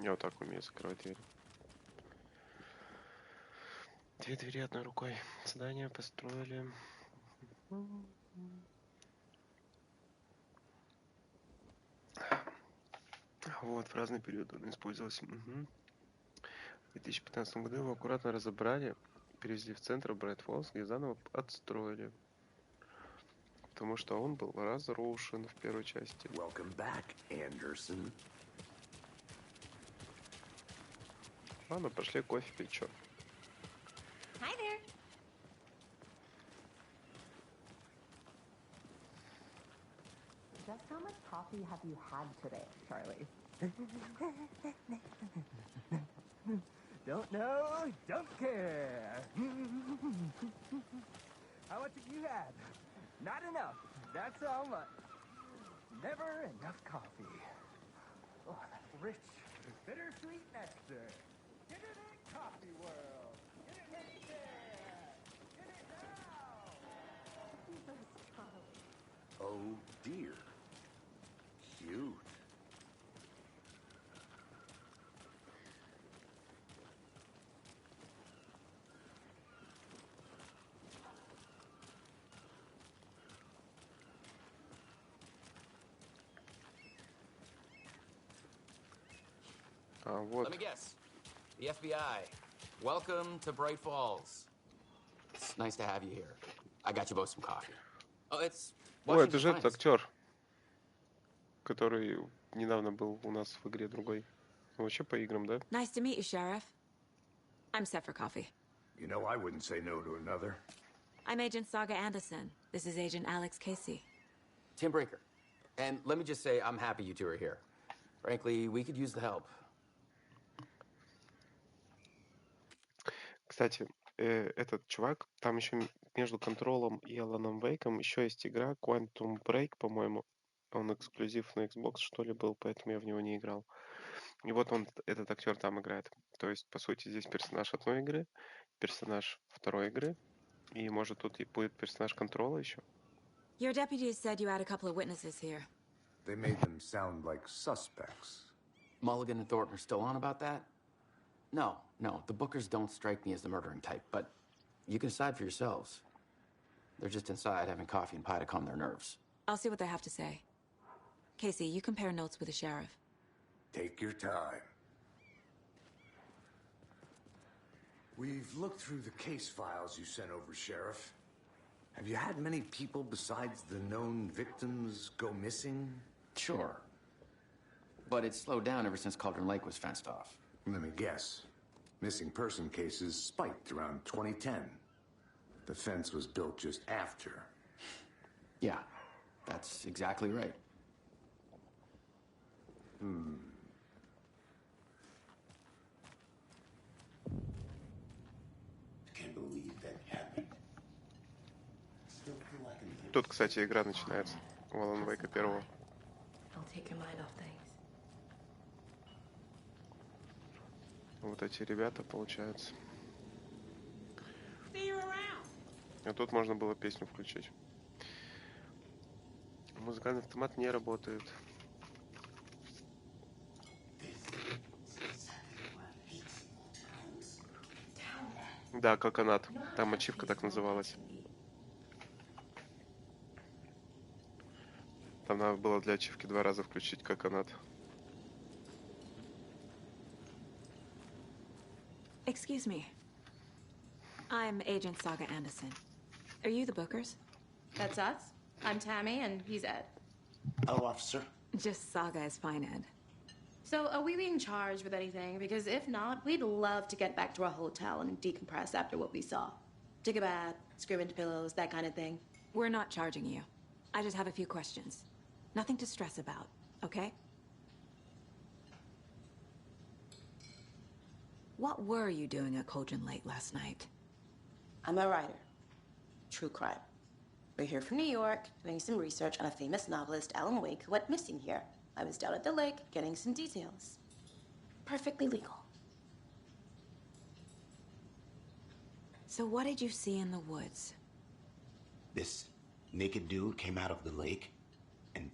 Я вот так умею закрывать двери. Две двери одной рукой. Здание построили. Вот, в разные периоды он использовался. В 2015 году его аккуратно разобрали, перевезли в центр Брайт Фоллс, где заново отстроили. Потому что он был разрушен в первой части. Welcome back, Anderson. Ладно, пошли кофе пить, чё. Hi there. Just how much coffee have you had today, Charlie? Don't know, don't care. How much have you had? Not enough. That's how much. Never enough coffee. Oh, that rich, bittersweet nectar. Get it in Coffee World. Get it anywhere. Get it now. Oh dear. Cute. А вот. Let me guess. The FBI. Welcome to Bright Falls. It's nice to have you here. I got you both some coffee. Oh, it's Ой, это же Washington's этот finest. актер, который недавно был у нас в игре другой. Он вообще по играм, да? Nice to meet you, Sheriff. I'm set for coffee. You know, I wouldn't say no to another. I'm Agent Saga Anderson. This is Agent Alex Casey. Tim Breaker. And let me just say, I'm happy you two are here. Frankly, we could use the help. Кстати, этот чувак, там еще между Контролом и Аланом Вейком еще есть игра Quantum Break, по-моему. Он эксклюзив на Xbox, что ли, был, поэтому я в него не играл. И вот он, этот актер там играет. То есть, по сути, здесь персонаж одной игры, персонаж второй игры, и, может, тут и будет персонаж Контрола еще. Your deputies said you had a couple of witnesses here. They made them sound like suspects. Mulligan and Thornton are still on about that? No, the Bookers don't strike me as the murdering type, but you can decide for yourselves. They're just inside having coffee and pie to calm their nerves. I'll see what they have to say. Casey, you compare notes with the sheriff. Take your time. We've looked through the case files you sent over, Sheriff. Have you had many people besides the known victims go missing? Sure. But it's slowed down ever since Cauldron Lake was fenced off. Let me guess. Missing person cases spiked around 2010. The fence was built just after. Yeah, that's exactly right. Can't believe that happened. Still feel like I'm Тут, кстати, игра начинается. У Алана Вейка первого. I'll take your mind off things. Вот эти ребята, получается. See you around. А тут можно было песню включить. Музыкальный автомат не работает. Да, Коконат. Там ачивка так называлась. Там надо было для ачивки 2 раза включить Коконат. Excuse me. I'm Agent Saga Anderson. Are you the Bookers? That's us. I'm Tammy, and he's Ed. Hello, officer. Just Saga is fine, Ed. So, are we being charged with anything? Because if not, we'd love to get back to our hotel and decompress after what we saw. Take a bath, scream into pillows, that kind of thing. We're not charging you. I just have a few questions. Nothing to stress about, okay? What were you doing at Cauldron Lake last night? I'm a writer. True crime. We're here from New York, doing some research on a famous novelist, Alan Wake, who went missing here. I was down at the lake, getting some details. Perfectly legal. So what did you see in the woods? This naked dude came out of the lake, and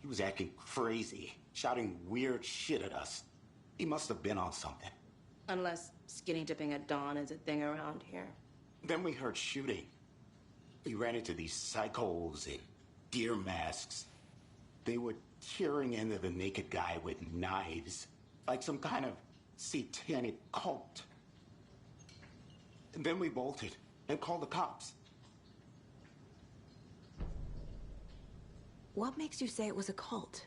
he was acting crazy, shouting weird shit at us. He must have been on something. Unless skinny dipping at dawn is a thing around here. Then we heard shooting. We ran into these psychos in deer masks. They were tearing into the naked guy with knives, like some kind of satanic cult. And then we bolted and called the cops. What makes you say it was a cult?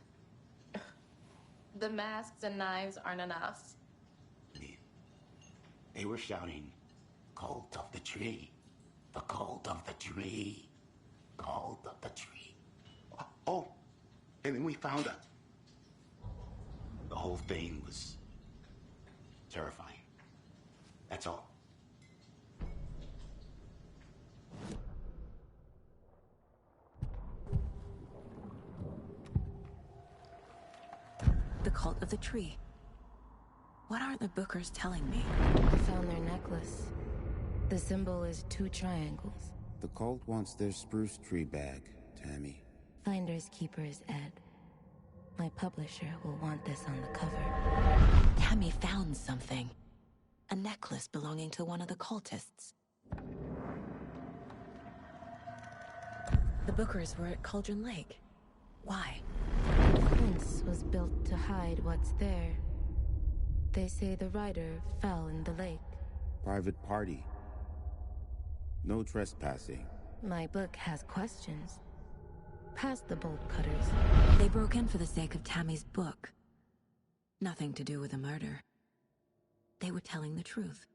The masks and knives aren't enough. They were shouting, "Cult of the tree, the cult of the tree, cult of the tree." Oh, and then we found out. The whole thing was terrifying. That's all. The cult of the tree. What are the Bookers telling me? I found their necklace. The symbol is 2 triangles. The cult wants their spruce tree bag, Tammy. Finders keepers, Ed. My publisher will want this on the cover. Tammy found something. A necklace belonging to one of the cultists. The Bookers were at Cauldron Lake. Why? The fence was built to hide what's there. They say the rider fell in the lake. Private party. No trespassing. My book has questions. Past the bolt cutters. They broke in for the sake of Tammy's book. Nothing to do with the murder. They were telling the truth.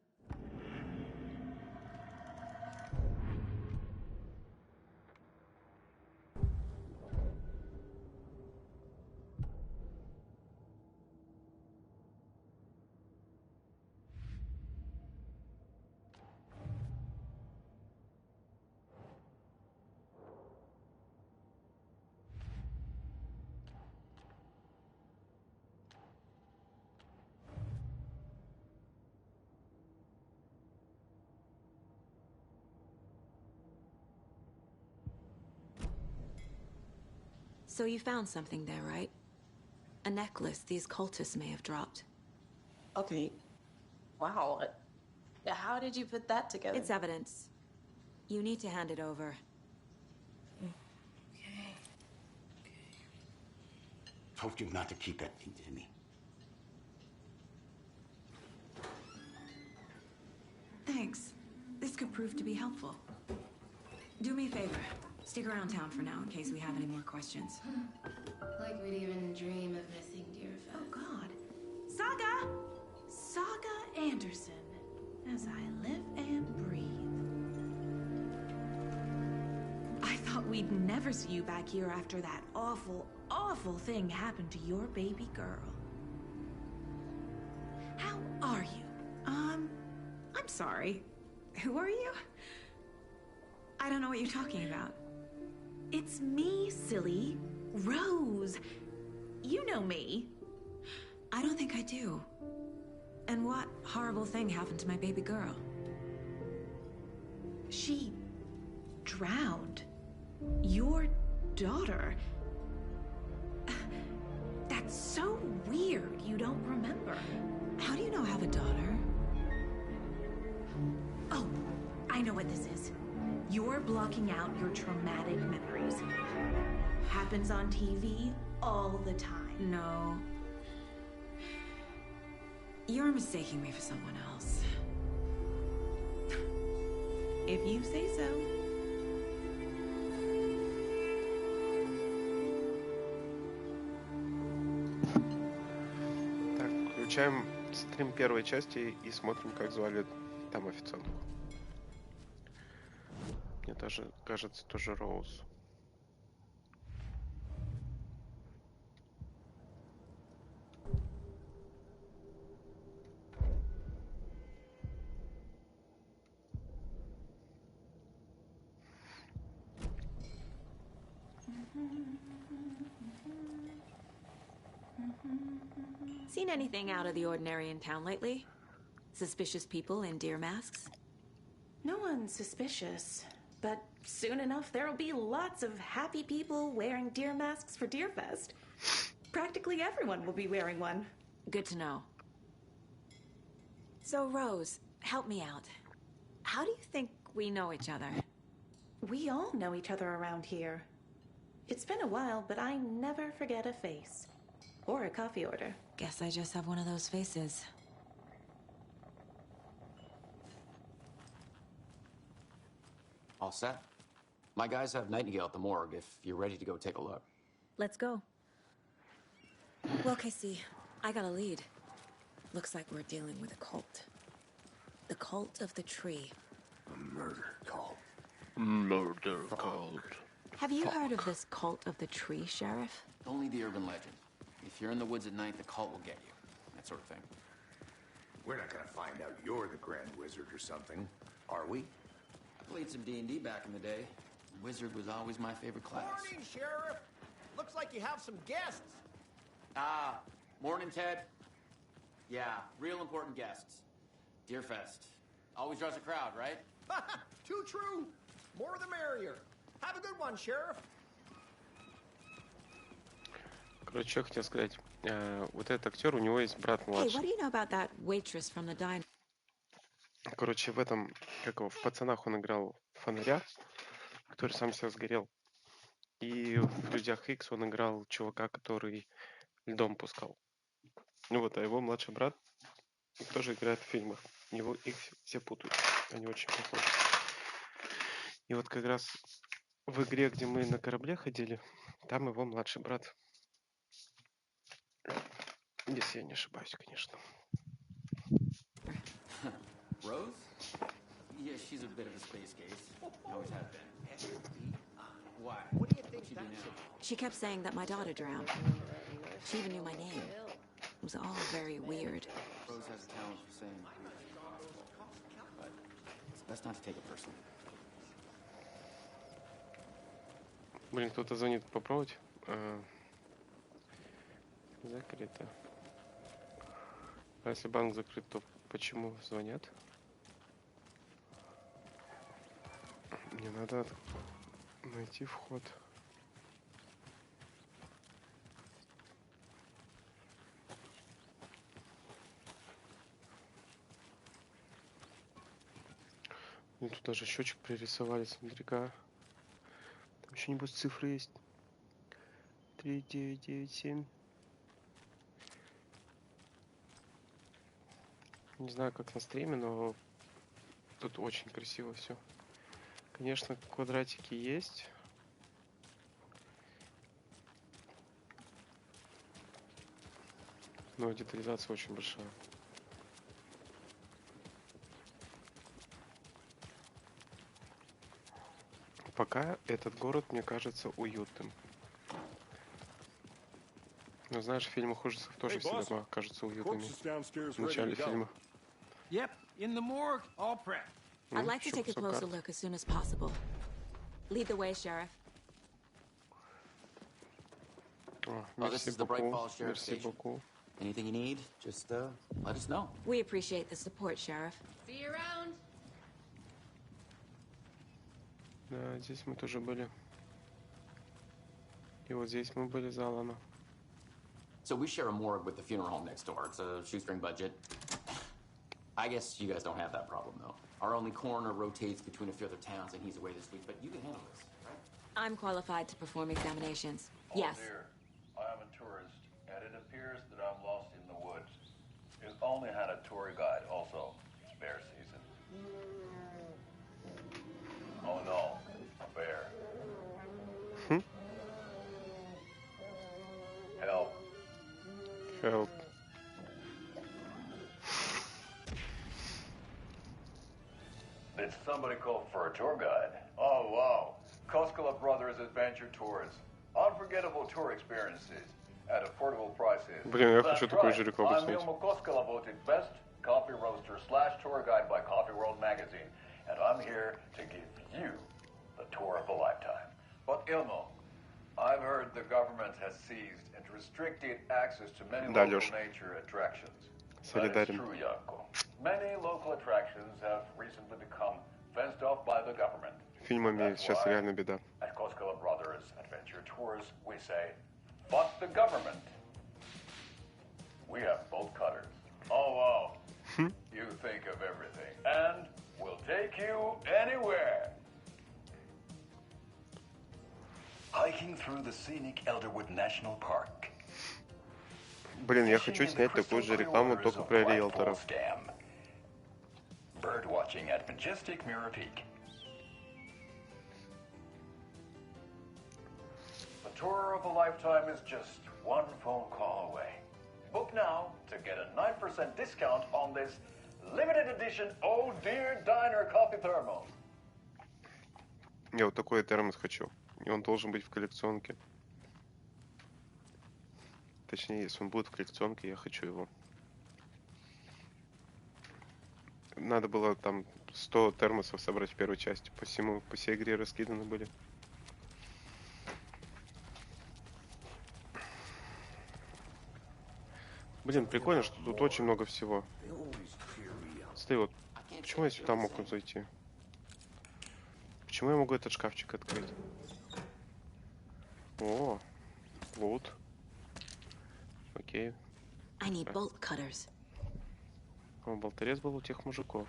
So you found something there, right? A necklace these cultists may have dropped. Okay. Wow. How did you put that together? It's evidence. You need to hand it over. Okay. Told you not to keep that thing to me. Thanks. This could prove to be helpful. Do me a favor. Stick around town for now in case we have any more questions. Like we'd even dream of missing Deerfest. Oh, God. Saga Anderson. As I live and breathe. I thought we'd never see you back here after that awful, awful thing happened to your baby girl. How are you? I'm sorry. Who are you? I don't know what you're talking about. It's me, silly. Rose. You know me. I don't think I do. And what horrible thing happened to my baby girl? She drowned. Your daughter. That's so weird you don't remember. How do you know I have a daughter? Oh, I know what this is. You're blocking out your traumatic memories. Happens on TV all the time. No. You're mistaking me for someone else. If you say so. Так, включаем стрим первой части и смотрим, как звали там официантку. Мне даже кажется, тоже Роуз. Seen anything out of the ordinary in town lately? Suspicious people in deer masks? No one's suspicious. But soon enough, there'll be lots of happy people wearing deer masks for Deerfest. Practically everyone will be wearing one. Good to know. So, Rose, help me out. How do you think we know each other? We all know each other around here. It's been a while, but I never forget a face. Or a coffee order. Guess I just have one of those faces. All set? My guys have Nightingale at the morgue if you're ready to go take a look. Let's go. Well, Casey, I got a lead. Looks like we're dealing with a cult. The cult of the tree. A murder cult. Murder cult. Have you heard of this cult of the tree, Sheriff? Only the urban legend. If you're in the woods at night, the cult will get you. That sort of thing. We're not gonna find out you're the Grand Wizard or something, are we? I played some D&D back in the day. Wizard was always my favorite class. Morning, Sheriff. Looks like you have some guests. Morning, Ted. Yeah, real important guests. Deerfest. Always draws a crowd, right? Too true. More the merrier. Have a good one, Sheriff. Короче, что я хотел сказать. Вот этот актер, у него есть брат Hey, what младший. do you know about that waitress from the diner? Короче, в этом, как его, в «Пацанах» он играл фонаря, который сам себя сгорел. И в «Людях Икс» он играл чувака, который льдом пускал. Ну вот, а его младший брат тоже играет в фильмах. Их все путают. Они очень похожи. И вот как раз в игре, где мы на корабле ходили, там его младший брат. Если я не ошибаюсь, конечно. Rose? Yeah, she's a bit of a space case. Always has been. Why? What do you think What'd she do that's now? She kept saying that my daughter drowned. She even knew my name. It was all very weird. Rose has a talent for saying weird things. But it's best not to take it personally. Блин, кто-то звонит, попробовать. Закрыто. А если банк закрыт, то почему звонят? Мне надо найти вход. Ну, тут даже счетчик пририсовали, смотри-ка. Там еще небось цифры есть. 3997. Не знаю, как на стриме, но тут очень красиво все. Конечно, квадратики есть. Но детализация очень большая. Пока этот город мне кажется уютным. Но знаешь, в фильмах ужасов тоже все дома кажутся уютными. В начале фильма. Yep, in the morgue, all prepped. I'd like to take a closer look as soon as possible. Lead the way, Sheriff. This is the Bright Falls Sheriff Station. Anything you need, just let us know. We appreciate the support, Sheriff. See you around. Да, здесь мы тоже были. И вот здесь мы были за Алана. So we share a morgue with the funeral home next door. It's a shoestring budget. I guess you guys don't have that problem, though. Our only coroner rotates between a few other towns, and he's away this week, but you can handle this, right? I'm qualified to perform examinations. Oh, Yes. dear. I am a tourist, and it appears that I'm lost in the woods. We've only had a tour guide, also bear season. Oh no, a bear. Help. Help. Did somebody call for a tour guide? Oh, wow. Koskela Brothers Adventure Tours. Unforgettable tour experiences at affordable prices. Блин, я That's хочу такую right. же рекламу I'm снять. Ilmo Koskela, voted best coffee roaster / tour guide by Coffee World magazine. And I'm here to give you the tour of a lifetime. But Ilmo, I've heard the government has seized and restricted access to many Да, local Лёш. nature attractions. That is Солидарен. true, Yanko. Many local attractions have recently become fenced off by the government. Фильмами сейчас реально беда. At Koskela Brothers Adventure Tours, we say, fuck the government. We have bolt cutters. Oh, wow. You think of everything. And we'll take you anywhere. Hiking through the scenic Elderwood National Park. Блин, я хочу снять такую же рекламу, только про риэлторов. Bird watching at majestic Mirror Peak. The tour of a lifetime is just one phone call away. Book now to get a 9% discount on this limited edition Oh Dear Diner Coffee Thermal. Я вот такой термос хочу. И он должен быть в коллекционке. Точнее, если он будет в коллекционке, я хочу его. Надо было там 100 термосов собрать в первой части. По всей игре раскиданы были. Блин, прикольно, что тут очень много всего. Смотри, вот почему я сюда мог зайти? Почему я могу этот шкафчик открыть? О, лут. Окей. I need bolt cutters. О, болторез был у тех мужиков.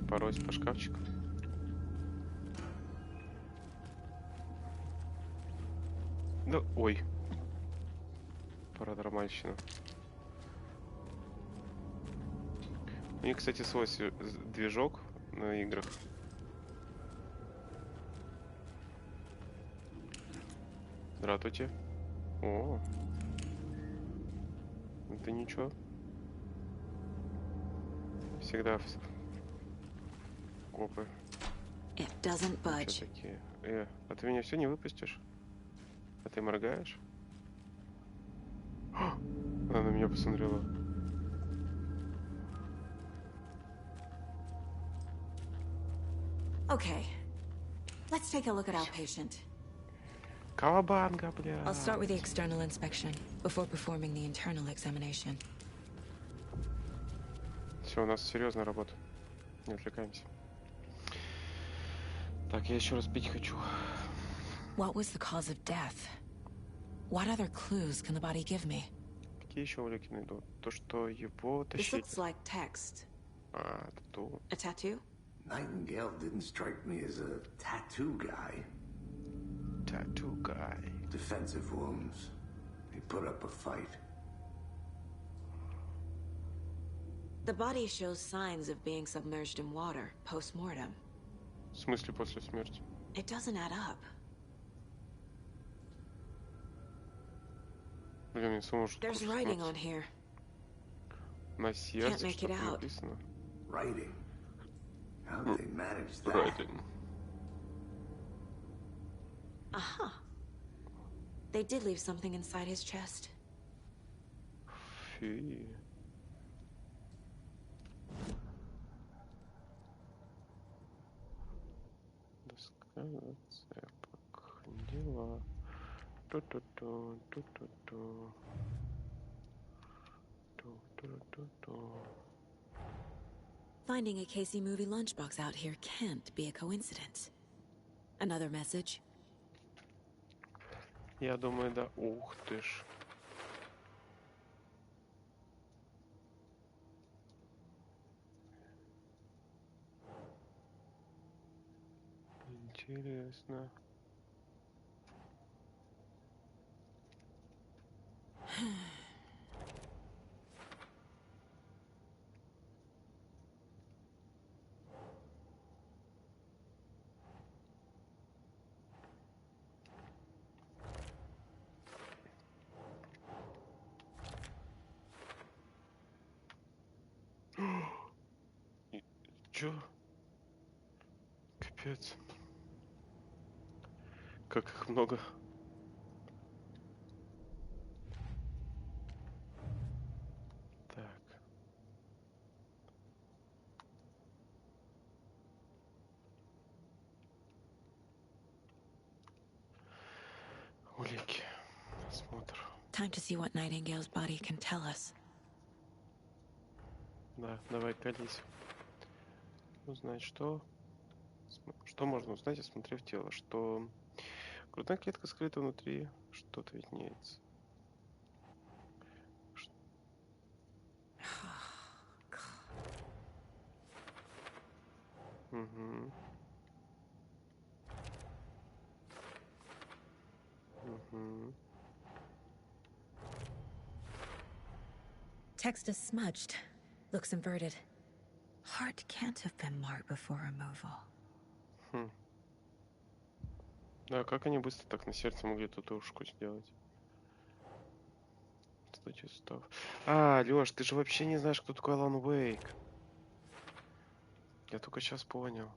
Порось по шкафчику. Да, ой. Паранормальщина. У них, кстати, свой движок на играх. Здравствуйте. О. Это ничего. Всегда копы. It doesn't budge. Что такие? А ты меня все не выпустишь? А ты моргаешь? Она на меня посмотрела. Okay. Let's take a look at our patient. Кавабанга, бля. I'll start with the external inspection before performing the internal examination. Все, у нас серьезная работа. Не отвлекаемся. Так, я еще раз пить хочу. What was the cause of death? What other clues can the body give me? Какие еще улики найду? То, что его This тащили. looks like text. А, тату. A tattoo? Nightingale didn't strike me as a tattoo guy. Tattoo guy. Defensive wounds. He put up a fight. The body shows signs of being submerged in water post-mortem. В смысле после смерти? It doesn't add up. Блин, не сможет. There's writing on here. На сердце make it что-то out. написано. Writing? How did they manage that? Writing. Aha. They did leave something inside his chest. Фи. Доска зацепок. Дела. Ту-ту-ту, ту-ту-ту. Ту-ту-ту-ту. Finding a Casey movie lunchbox out here can't be a coincidence. Another message? Я думаю, да. Ух ты ж. Интересно. Чё? Капец. Как их много. Так. Улики. Осмотр. Time to see what Nightingale's body can tell us. Да, давай, колись. Узнать, что... Что можно узнать, осмотрев тело? Что грудная клетка скрыта внутри, что-то виднеется. Угу. Угу. Text is smudged. Looks inverted. Heart can't have been marked before removal. Хм. Да, как они быстро так на сердце могли татушку сделать? Кстати, сустав. А, Лёш, ты же вообще не знаешь, кто такой Алан Уэйк. Я только сейчас понял.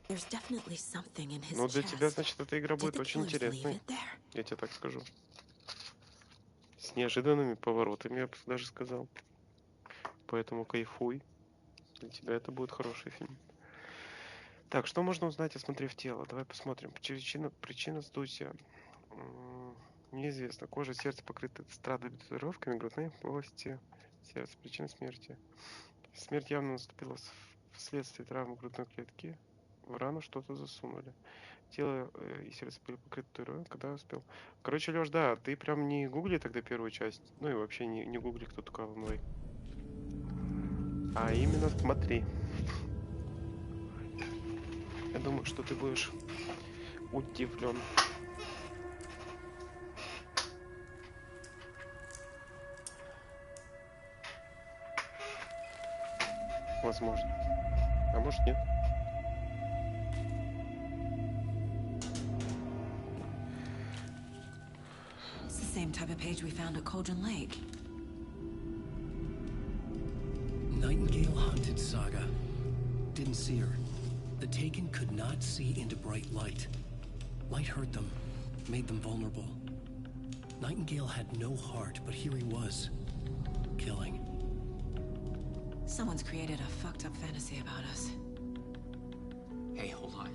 There's definitely something in his Ну, для тебя, chest. значит, эта игра будет Did the очень killers leave интересной. it there? Я тебе так скажу. С неожиданными поворотами, я бы даже сказал. Поэтому кайфуй. Для тебя это будет хороший фильм. Так, что можно узнать, осмотрев тело? Давай посмотрим. Причина вздутия. Неизвестно. Кожа сердца покрыта страдами, татуировками, грудной полости сердца. Причина смерти. Смерть явно наступила вследствие травмы грудной клетки. В рану что-то засунули. Тело и сердце были покрыты татуировками, когда я успел. Короче, Лёш, да, ты прям не гугли тогда первую часть. Ну и вообще не гугли, кто такой Алан Уэйк. А именно смотри. Я думаю, что ты будешь удивлен. Возможно. А может нет. It's the same type of page we found at Cauldron Lake. Nightingale hunted Saga. Didn't see her. The Taken could not see into bright light. Light hurt them, made them vulnerable. Nightingale had no heart, but here he was, killing. Someone's created a fucked up fantasy about us. Hey, hold on.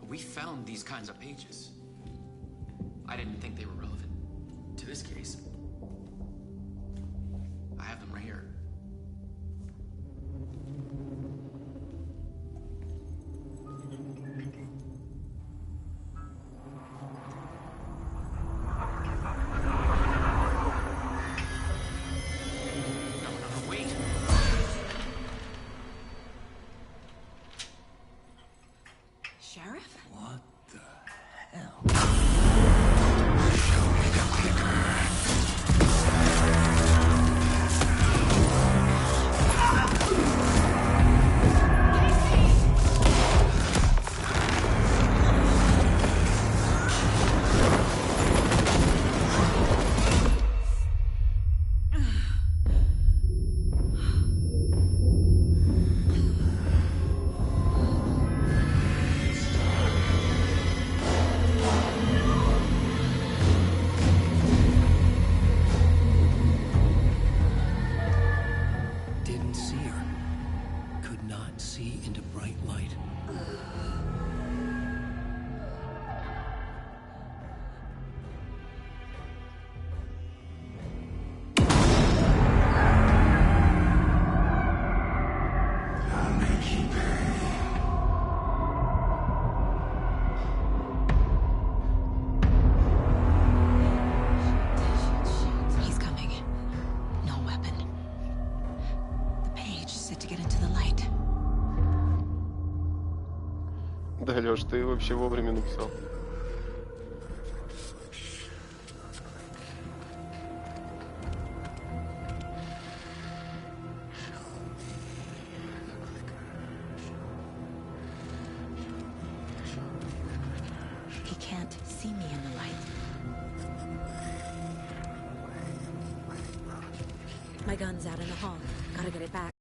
We found these kinds of pages. I didn't think they were relevant to this case. I have them right here. Да, Лёш, ты вообще вовремя написал. He can't see me in the light. My gun's out in the hall. Gotta get it back.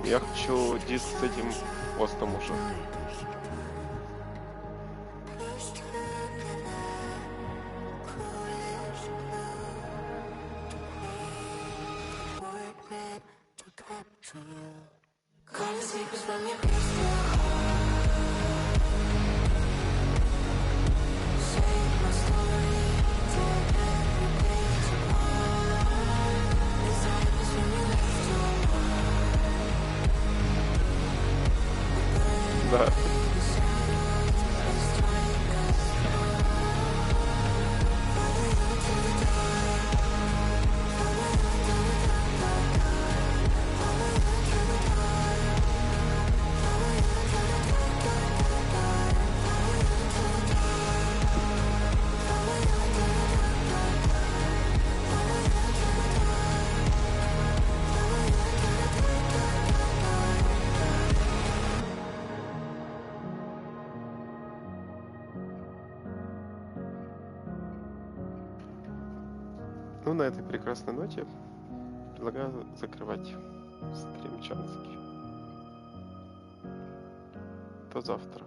Я хочу диск с этим постом уже. Да. Ну, на этой прекрасной ноте предлагаю закрывать стрим Чанский. До завтра.